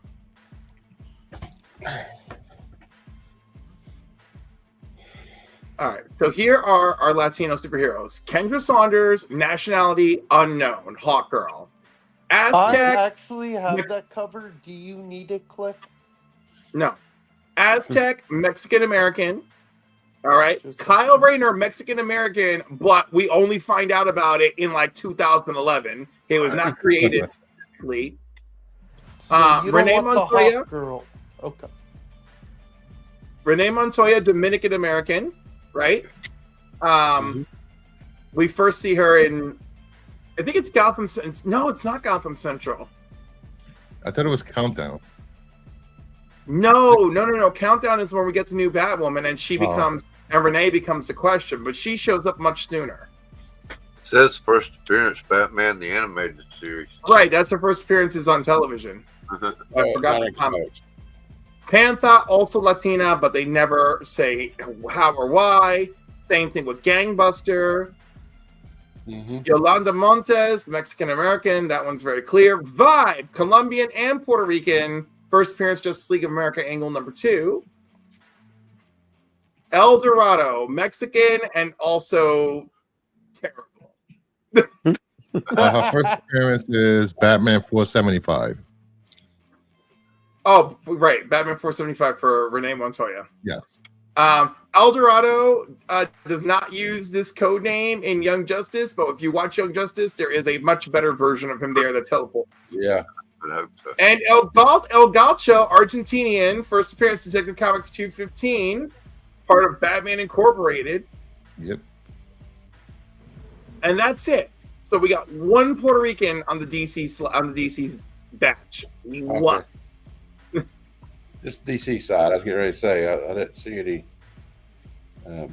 All right, so here are our Latino superheroes. Kendra Saunders, nationality unknown, Hawk Girl. I Aztec, actually have that cover. Do you need it, Cliff? no. Aztec, Mexican American. All right. Just- Kyle Rayner, Mexican American, but we only find out about it in like 2011. It was not created specifically. So you don't Renee want the Montoya. Hawk Girl. Okay. Renee Montoya, Dominican American, right? We first see her in, I think it's Gotham. No, it's not Gotham Central. I thought it was Countdown. No. Countdown is when we get the new Batwoman, and she becomes, and Renee becomes the Question, but she shows up much sooner. It says first appearance, Batman the Animated Series. Right, that's her first appearances on television. I forgot the comment. Panther, also Latina, but they never say how or why. Same thing with Gangbuster. Yolanda Montes, Mexican American. That one's very clear. Vibe, Colombian and Puerto Rican. First appearance, Justice League of America, angle number 2. El Dorado, Mexican and also terrible. Her first appearance is Batman 475. Oh, right. Batman 475 for Renee Montoya. Yes. El Dorado does not use this code name in Young Justice, but if you watch Young Justice, there is a much better version of him there that teleports. Yeah. And El Gaucho, Argentinian, first appearance, Detective Comics 215, part of Batman Incorporated. Yep. And that's it. So we got one Puerto Rican on the DC batch. One. Just DC side. I was getting ready to say I didn't see any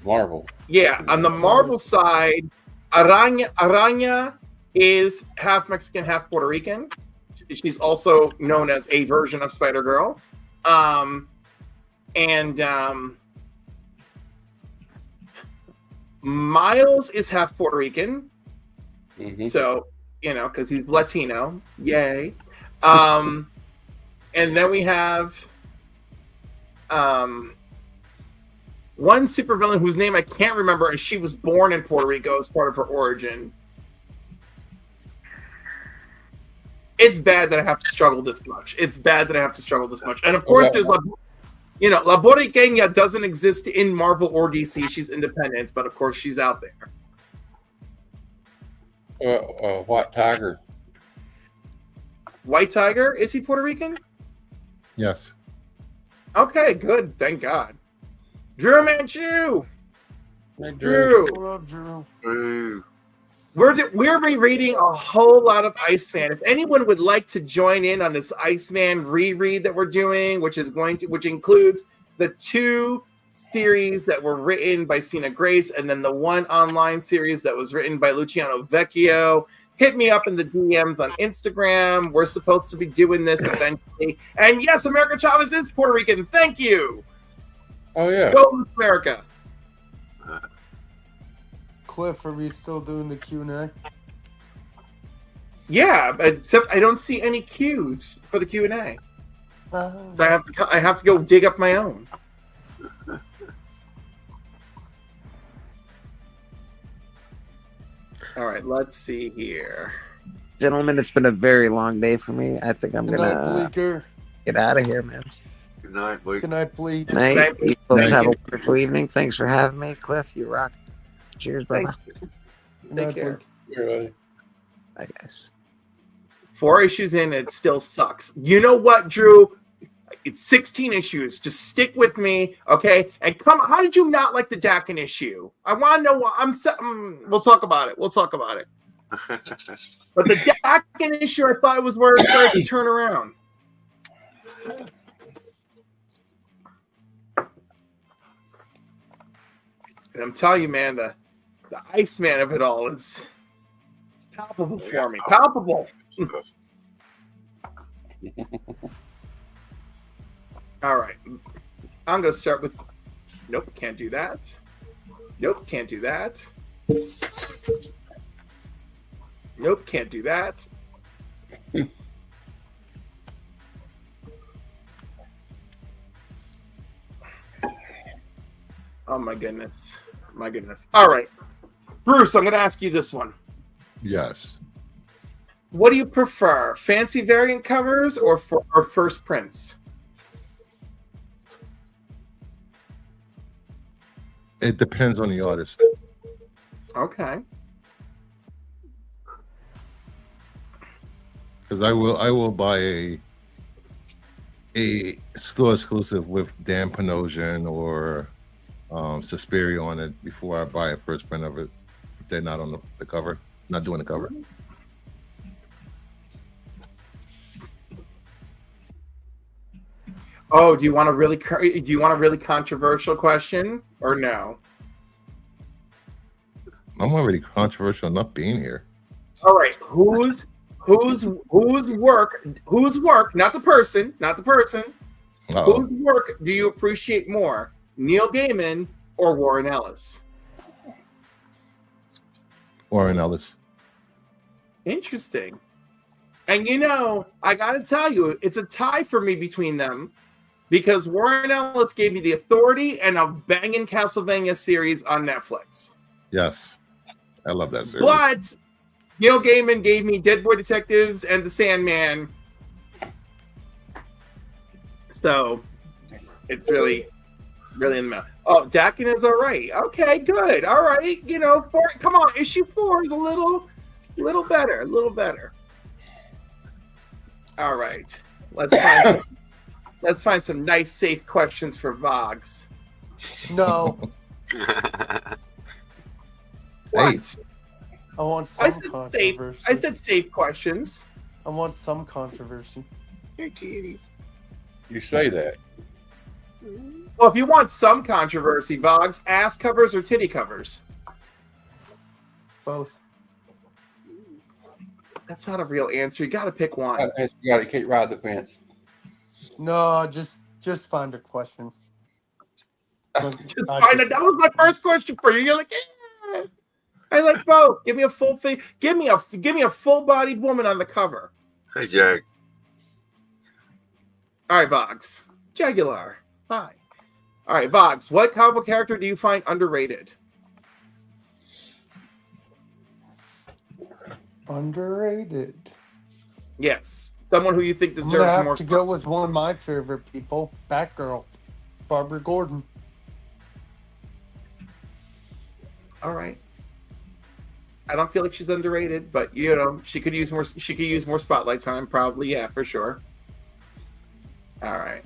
Marvel. Yeah, on the Marvel side, Araña is half Mexican, half Puerto Rican. She's also known as a version of Spider-Girl. Miles is half Puerto Rican. So, because he's Latino. Yay. And then we have one supervillain whose name I can't remember, and she was born in Puerto Rico as part of her origin. It's bad that I have to struggle this much. And of course, there's La Boricua doesn't exist in Marvel or DC. She's independent, but of course she's out there. White Tiger. White Tiger? Is he Puerto Rican? Yes. Okay, good. Thank God. Drew Manchu. Hey, Drew. What up, Drew? Ooh. We're rereading a whole lot of Iceman. If anyone would like to join in on this Iceman reread that we're doing, which includes the 2 series that were written by Sina Grace and then the 1 online series that was written by Luciano Vecchio, hit me up in the DMs on Instagram. We're supposed to be doing this eventually. And yes, America Chavez is Puerto Rican. Thank you. Oh yeah. Go America. Cliff, are we still doing the Q&A? Yeah, except I don't see any cues for the Q&A. So I have to go dig up my own. All right, let's see here. Gentlemen, it's been a very long day for me. I think I'm Good gonna night, Bleeker. get out of here, man. Good night, Blake. Good night, Bleak. Night. You folks Thank have you. a wonderful evening. Thanks for having me, Cliff. You rock. Cheers, brother. Good Take night, care. Bleak. You're right. Bye, guys. 4 issues in, it still sucks. You know what, Drew? It's 16 issues. Just stick with me, okay? And come on, how did you not like the Dakin issue? I want to know what we'll talk about it. But the Dakin issue, I thought it was where it started to turn around. And I'm telling you, man, the Iceman of it all is palpable for me. Palpable. All right. I'm going to start with... Nope, can't do that. Nope, can't do that. Nope, can't do that. Oh, my goodness. My goodness. All right. Bruce, I'm going to ask you this one. Yes. What do you prefer? Fancy variant covers or first prints? It depends on the artist. Okay. Because I will buy a store exclusive with Dan Panosian or Suspiria on it before I buy a first print of it. they're not on the cover, not doing the cover. Oh, do you want a really controversial question or no? I'm already controversial enough being here. All right, whose work, not the person, Uh-oh. whose work do you appreciate more, Neil Gaiman or Warren Ellis? Warren Ellis. Interesting. And you know, I gotta tell you, it's a tie for me between them because Warren Ellis gave me The Authority and a banging Castlevania series on Netflix. Yes, I love that series. But Neil Gaiman gave me Dead Boy Detectives and The Sandman. So it's really in the middle. Oh, Dakin is all right. Okay, good. All right. You know, come on. Issue 4 is a little better. All right. Let's find some nice, safe questions for Vogs. No, What? I want I some said safe. controversy. I said safe questions. I want some controversy. You're cutie. You say that. Well, if you want some controversy, Vogs, ass covers or titty covers? Both. That's not a real answer. You got to pick one. You can't ride the fence. No, just find a question. That was my first question for you. You're like, eh. I like both. Give me a full thing. Give me a full-bodied woman on the cover. Hey, Jack. All right, Vogs. Jagular. Hi. All right, Vogs. What comic book character do you find underrated? Underrated. Yes. Someone who you think I'm deserves gonna more. have to go with one of my favorite people, Batgirl, Barbara Gordon. All right. I don't feel like she's underrated, but you know, she could use more. She could use more spotlight time, probably. Yeah, for sure. All right.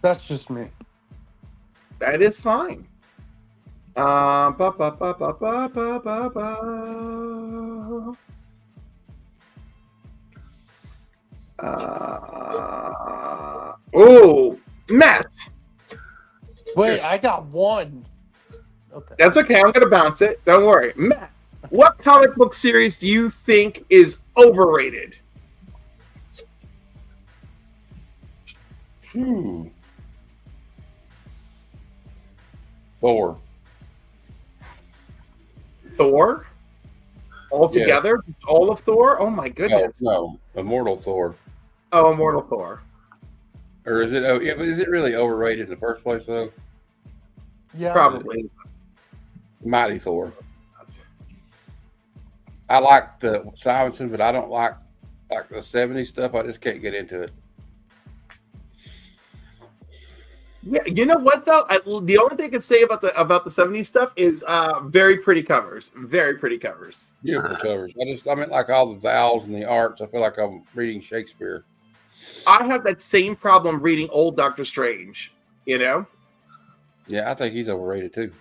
That's just me. That is fine. Ba, ba, ba, ba, ba, ba, ba, ba. Oh, Matt. Wait, I got one. Okay. That's okay. I'm gonna bounce it. Don't worry, Matt. What comic book series do you think is overrated? Thor. Thor? Altogether? Just all of Thor? Oh my goodness. No, Immortal Thor. Oh, Immortal Thor. Or is it really overrated in the first place though? Yeah. Probably. Mighty Thor. I like the Simonson, but I don't like the 70s stuff. I just can't get into it. Yeah, you know what though? The only thing I can say about the 70s stuff is very pretty covers. Very pretty covers. Beautiful covers. I mean, like all the vowels and the arts. I feel like I'm reading Shakespeare. I have that same problem reading old Doctor Strange, you know? Yeah, I think he's overrated too.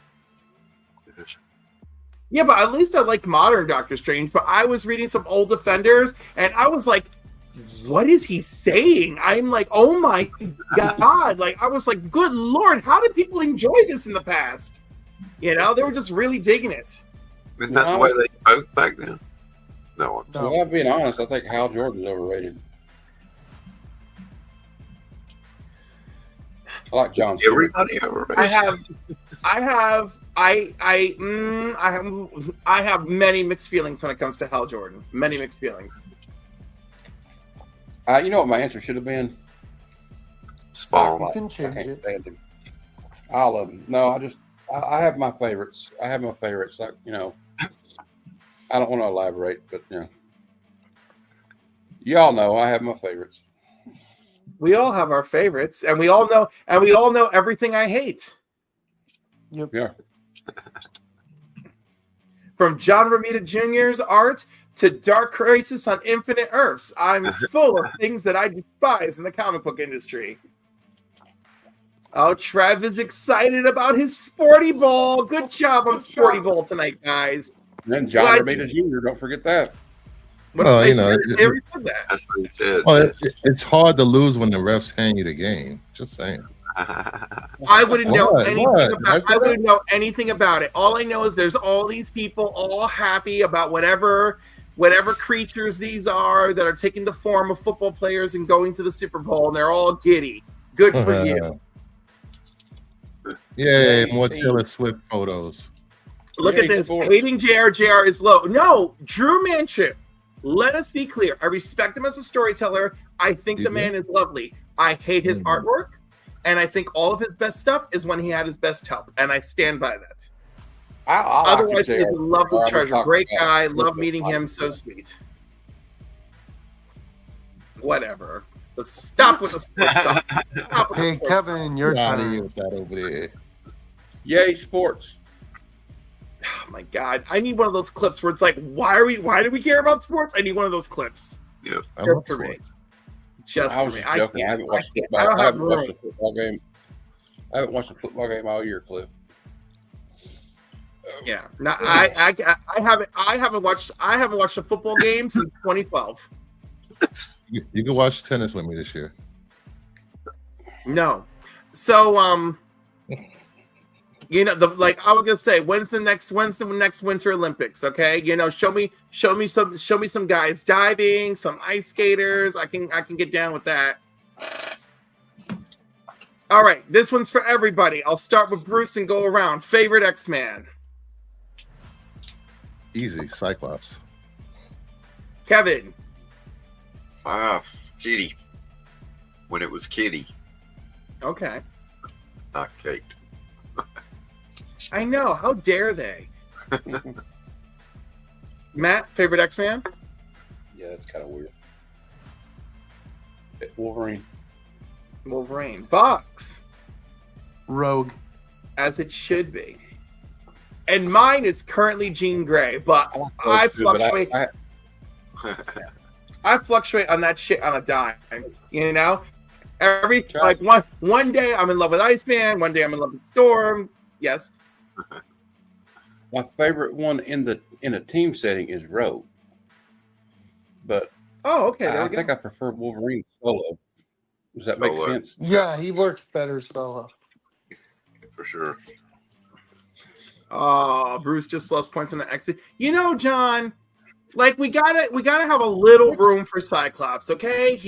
Yeah, but at least I like modern Doctor Strange. But I was reading some old Defenders, and I was like, what is he saying? I'm like, oh my God. Like, I was like, good Lord, how did people enjoy this in the past? You know, they were just really digging it. Isn't that the way they spoke back then? No. Well, I'm being honest. I think Hal Jordan's overrated. I like John Stewart. Everybody overrated. I have many mixed feelings when it comes to Hal Jordan. Many mixed feelings. You know what my answer should have been? Spawn. You can change it. Stand him. All of them. No, I have my favorites. Like, you know, I don't want to elaborate, but you know, y'all know I have my favorites. We all have our favorites, and we all know everything I hate. Yep. Yeah. From John Romita Jr.'s art to Dark Crisis on Infinite Earths, I'm full of things that I despise in the comic book industry. Oh, Trev is excited about his Sporty Bowl. Good job on Sporty Bowl tonight, guys. And then John Well, Romita Jr., don't forget that. Well, They already said that. That's what he said. Well, it's hard to lose when the refs hand you the game. Just saying. I wouldn't know What? anything What? about. I wouldn't know anything about it. All I know is there's all these people all happy about whatever creatures these are that are taking the form of football players and going to the Super Bowl, and they're all giddy. Good for you. Yay, more Taylor Swift photos. Look Yay, at this. sports. Hating JR is low. No, Drew Manchip. Let us be clear. I respect him as a storyteller. I think the man is lovely. I hate his artwork, and I think all of his best stuff is when he had his best help, and I stand by that. Otherwise, he's a lovely treasure. Great guy. Love meeting him. So sweet. Whatever. Let's stop with the sports stuff. Hey, Kevin, your Out of turn. here with that over there. Yay, sports. Oh my God. I need one of those clips where it's like, why do we care about sports? I need one of those clips. Yeah. I Just love for me. sports. Just I for was me. just joking. I haven't watched I football. don't I have haven't watched room. a football game. I haven't watched a football game all year, Cliff. Yeah. No, I haven't watched a football game since 2012. You can watch tennis with me this year. No. So you know, I was gonna say, when's the next Winter Olympics? Okay, you know, show me some guys diving, some ice skaters. I can get down with that. All right, this one's for everybody. I'll start with Bruce and go around. Favorite X-Man? Easy, Cyclops. Kevin. Kitty. When it was Kitty, Okay. not Kate. I know. How dare they? Matt, favorite X-Man? Yeah, that's kind of weird. Wolverine. Wolverine. Fox. Rogue. As it should be. And mine is currently Jean Grey, but I fluctuate. I fluctuate on that shit on a dime. You know, one day I'm in love with Iceman, one day I'm in love with Storm. Yes. My favorite one in a team setting is Rogue, but Oh, okay. I think I prefer Wolverine solo. Does that make Solo. sense? Yeah, he works better solo. For sure. Oh, Bruce just lost points on the exit. You know, John, like we gotta have a little room for Cyclops. Okay,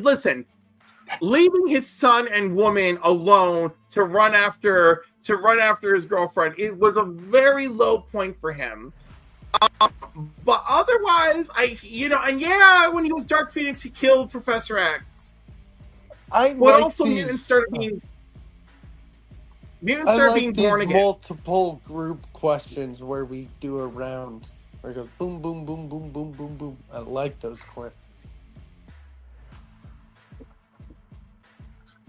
listen. Leaving his son and woman alone to run after his girlfriend, it was a very low point for him. But otherwise, when he was Dark Phoenix, he killed Professor X. Mutants started being born again. Multiple group questions where we do a round where it goes boom, boom, boom, boom, boom, boom, boom. I like those clips.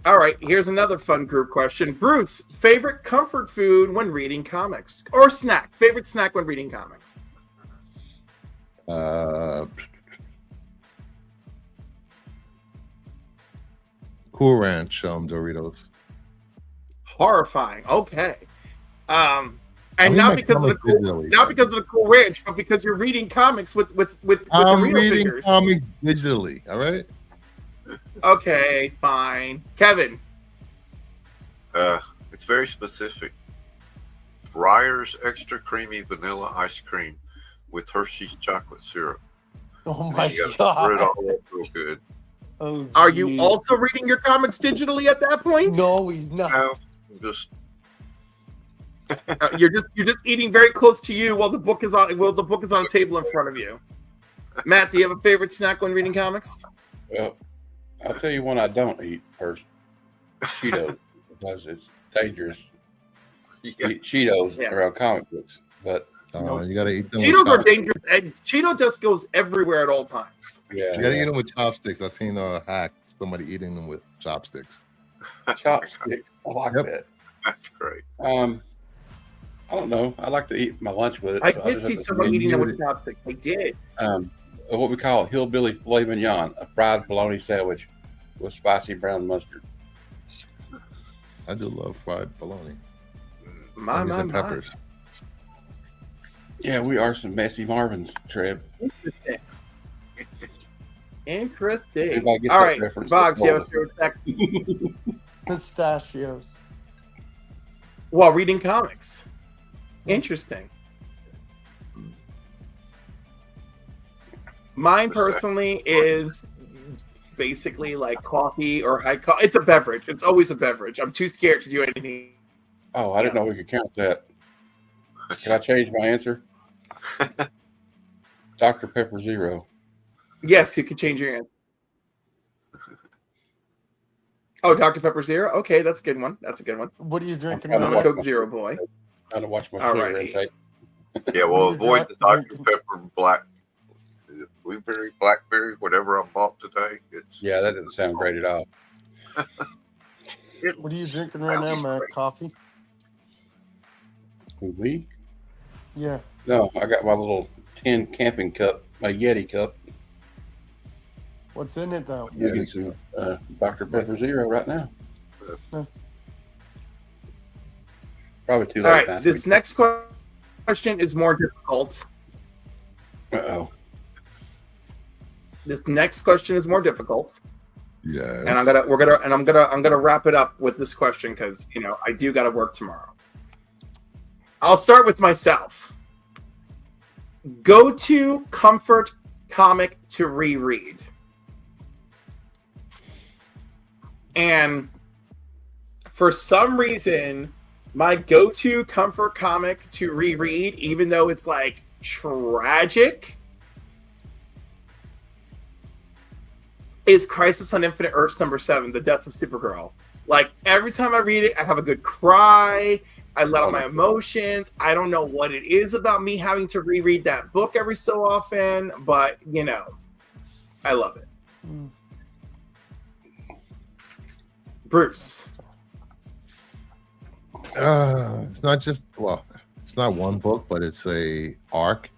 All right, here's another fun group question. Bruce, favorite comfort food when reading comics? Or snack? Favorite snack when reading comics? Cool Ranch Doritos. Horrifying. Okay. And read not my because of the comics cool, digitally. not because of the Cool Ranch, but because you're reading comics with the I'm real reading figures. comics digitally. All right. Okay, fine. Kevin. It's very specific. Breyer's extra creamy vanilla ice cream with Hershey's chocolate syrup. Oh my You gotta stir it god. all up real good. Oh, Are you geez. also reading your comics digitally at that point? No, he's not. Now, just You're just eating very close to you while the book is on a table in front of you. Matt, do you have a favorite snack when reading comics? Well, I'll tell you one I don't eat first. Cheetos, because it's dangerous. yeah, Eat Cheetos Yeah. around comic books, but You gotta eat them. with Cheetos are chopsticks. dangerous, and Cheeto just goes everywhere at all times. yeah, You gotta eat them with chopsticks. I seen a hack somebody eating them with chopsticks. chopsticks. I like Yep. that. that's great. I don't know. I like to eat my lunch with it. I so did just see have to- someone eating them with chopsticks. I did. What we call hillbilly filet mignon, a fried bologna sandwich with spicy brown mustard. I do love fried bologna. My. And peppers. Yeah, we are some messy Marvins, Trev. Interesting. Everybody gets All that right, reference. Boggs, you have a favorite section? Pistachios. While reading comics. Interesting. Mine personally is basically like coffee or high coffee. It's a beverage. It's always a beverage. I'm too scared to do anything. Oh, I didn't know we could count that. Can I change my answer? Dr. Pepper Zero. Yes, you can change your answer. Oh, Dr. Pepper Zero? Okay, that's a good one. That's a good one. What are you drinking I'm I'm right a now? Coke Zero boy. Trying to watch my All sugar right. intake. Yeah, well, You're avoid the Dr. drinking- Pepper blueberry, blackberry, whatever I bought today. It's Yeah, that didn't sound great at all. What are you drinking right now, Matt? Coffee? Who, me? Yeah. No, I got my little tin camping cup, my Yeti cup. What's in it though? Yeah, Drinking some Dr. Pepper Zero right now. Nice. Probably too All late. right, this next question is more difficult. Uh-oh. This next question is more difficult. Yes. And I'm gonna wrap it up with this question because I do gotta work tomorrow. I'll start with myself. Go to comfort comic to reread. And for some reason, my go-to comfort comic to reread, even though it's like tragic, is Crisis on Infinite Earths #7, The Death of Supergirl. Like, every time I read it, I have a good cry. I let out my emotions. I don't know what it is about me having to reread that book every so often, but, I love it. Mm. Bruce. It's not just it's not one book, but it's a arc,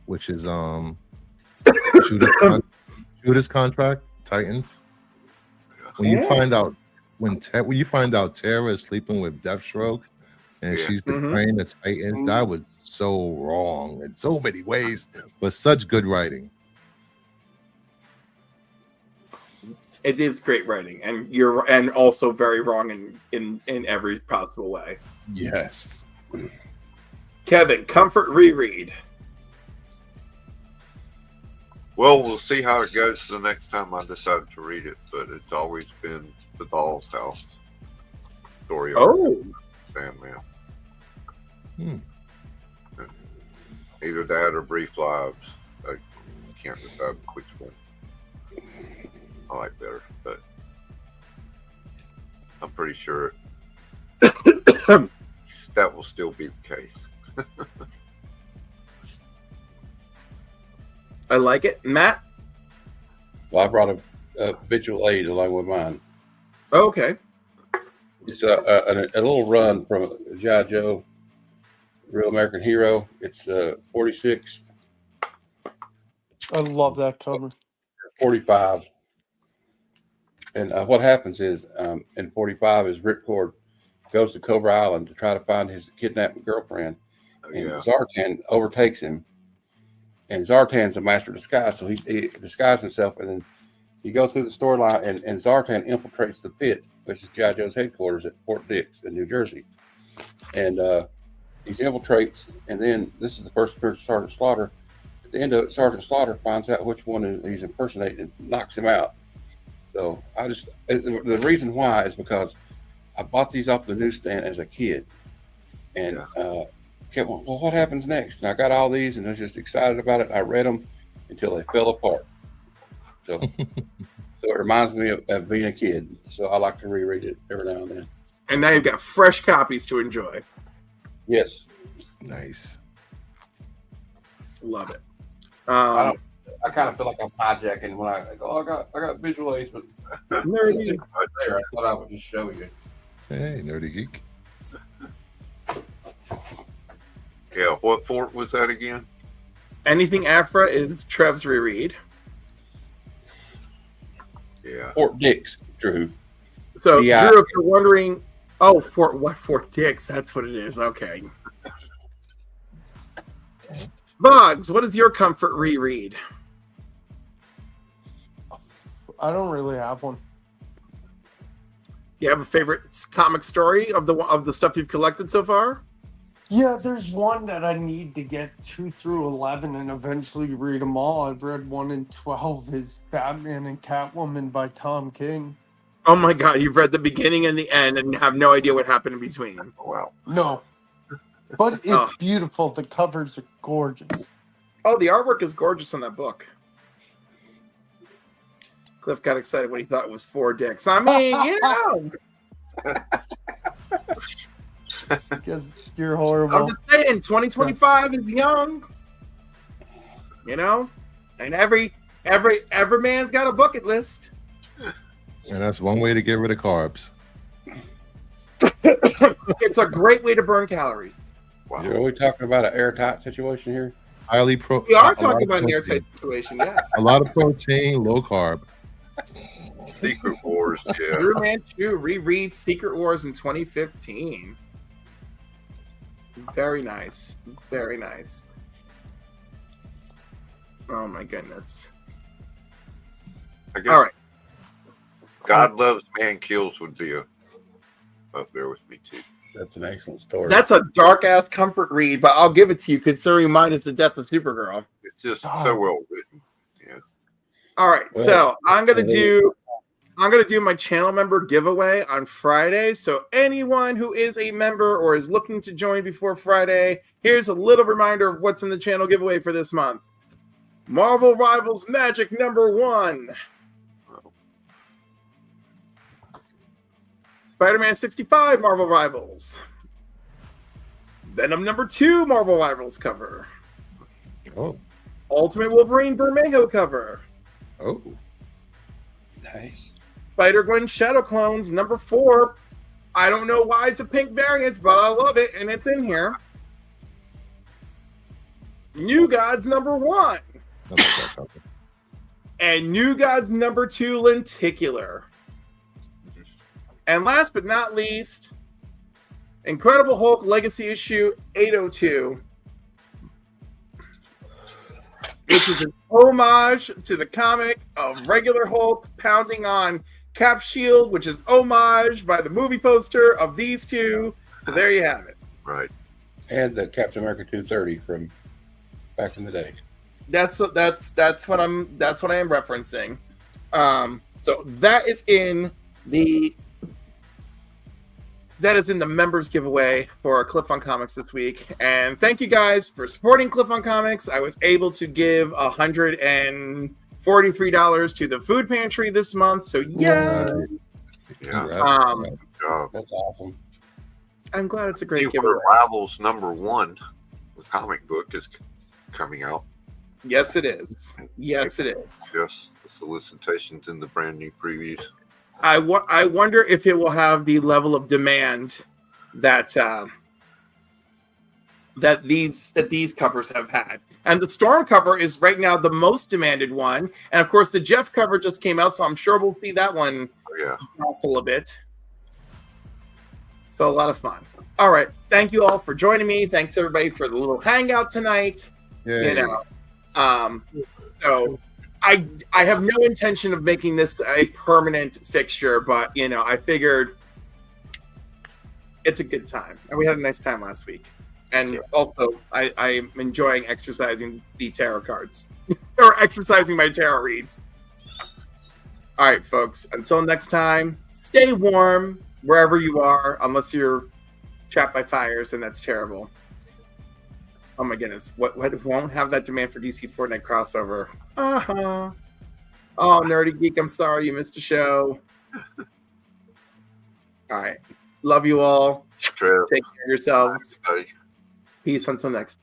which is Judas Contract, Titans. When you find out when you find out Tara is sleeping with Deathstroke and she's betraying the Titans, that was so wrong in so many ways, but such good writing. It is great writing, and also very wrong in every possible way. Yes. Kevin, comfort reread. Well, we'll see how it goes the next time I decide to read it, but it's always been The Doll's House story. Oh. Sandman. Hmm. Either that or Brief Lives. I can't decide which one I like better, but I'm pretty sure that will still be the case. I like it. Matt? Well, I brought a visual aid along with mine. Okay. It's a little run from G.I. Joe, Real American Hero. It's 46. I love that cover. 45. And what happens is in 45 is Ripcord goes to Cobra Island to try to find his kidnapped girlfriend. And Zartan overtakes him. And Zartan's a master of disguise, so he disguises himself. And then he goes through the storyline, and Zartan infiltrates the pit, which is G.I. Joe's headquarters at Fort Dix in New Jersey. And he infiltrates, and then this is the first appearance of Sergeant Slaughter. At the end of it, Sergeant Slaughter finds out which one he's impersonating and knocks him out. So the reason why is because I bought these off the newsstand as a kid, and kept going, well, what happens next? And I got all these, and I was just excited about it. I read them until they fell apart. So, so it reminds me of being a kid. So I like to reread it every now and then. And now you've got fresh copies to enjoy. Yes. Nice. Love it. I kind of feel like I'm hijacking when I go, I got visual aids, but nerdy. Right there, I thought I would just show you. Hey, nerdy geek. Yeah, what fort was that again? Anything Afra is Trev's reread. Yeah. Fort Dix, Drew. So, Yeah. Drew, if you're wondering Oh, Fort Dix. That's what it is. Okay. Boggs, what is your comfort reread? I don't really have one. You have a favorite comic story of the stuff you've collected so far? Yeah, there's one that I need to get 2 through 11 and eventually read them all. I've read 1 and 12 is Batman and Catwoman by Tom King. Oh my God, you've read the beginning and the end and have no idea what happened in between. Wow. No. But it's beautiful. The covers are gorgeous. Oh, the artwork is gorgeous on that book. Cliff got excited when he thought it was 4 dicks. I mean, you know. Because you're horrible. I'm just saying, 2025 is young. You know? And every man's got a bucket list. And that's one way to get rid of carbs. It's a great way to burn calories. Wow. Are we talking about an airtight situation here? We We are talking about an airtight situation, yes. A lot of protein, low carb. Secret Wars, yeah. Drew Manchu reread Secret Wars in 2015. Very nice. Very nice. Oh my goodness. I guess All right. God Loves Man Kills would be up there with me too. That's an excellent story. That's a dark ass comfort read, but I'll give it to you considering mine is the death of Supergirl. It's just so well written. Yeah. All right, Well, so I'm gonna do my channel member giveaway on Friday. So anyone who is a member or is looking to join before Friday, here's a little reminder of what's in the channel giveaway for this month. Marvel Rivals Magic #1. Spider-Man 65 Marvel Rivals. Venom #2 Marvel Rivals cover. Oh. Ultimate Wolverine Bermejo cover. Oh. nice. Spider-Gwen Shadow Clones #4. I don't know why it's a pink variant, but I love it, and it's in here. New Gods #1. And New Gods #2 Lenticular. And last but not least, Incredible Hulk Legacy Issue 802, which is an homage to the comic of regular Hulk pounding on Cap Shield, which is homage by the movie poster of these two. So there you have it. Right. And the Captain America 230 from back in the day. That's what I am referencing. So that is in the members giveaway for Cliff on Comics this week. And thank you guys for supporting Cliff on Comics. I was able to give $143 to the food pantry this month. So yeah. That's awesome. I'm glad it's a great Secret giveaway. Rivals #1, the comic book, is coming out. Yes, it is. Yes, it is. Yes, the solicitations in the brand new previews. I wonder if it will have the level of demand that these covers have had. And the Storm cover is right now the most demanded one. And of course, the Jeff cover just came out, so I'm sure we'll see that one a bit. So a lot of fun. All right, thank you all for joining me. Thanks everybody for the little hangout tonight. Yeah. So I have no intention of making this a permanent fixture, but I figured it's a good time, and we had a nice time last week. And also, I'm enjoying exercising the tarot cards or exercising my tarot reads. All right, folks. Until next time, stay warm wherever you are, unless you're trapped by fires, and that's terrible. Oh my goodness! What won't have that demand for DC Fortnite crossover? Oh, Nerdy Geek, I'm sorry you missed a show. All right, love you all. Take care of yourselves. Peace until next.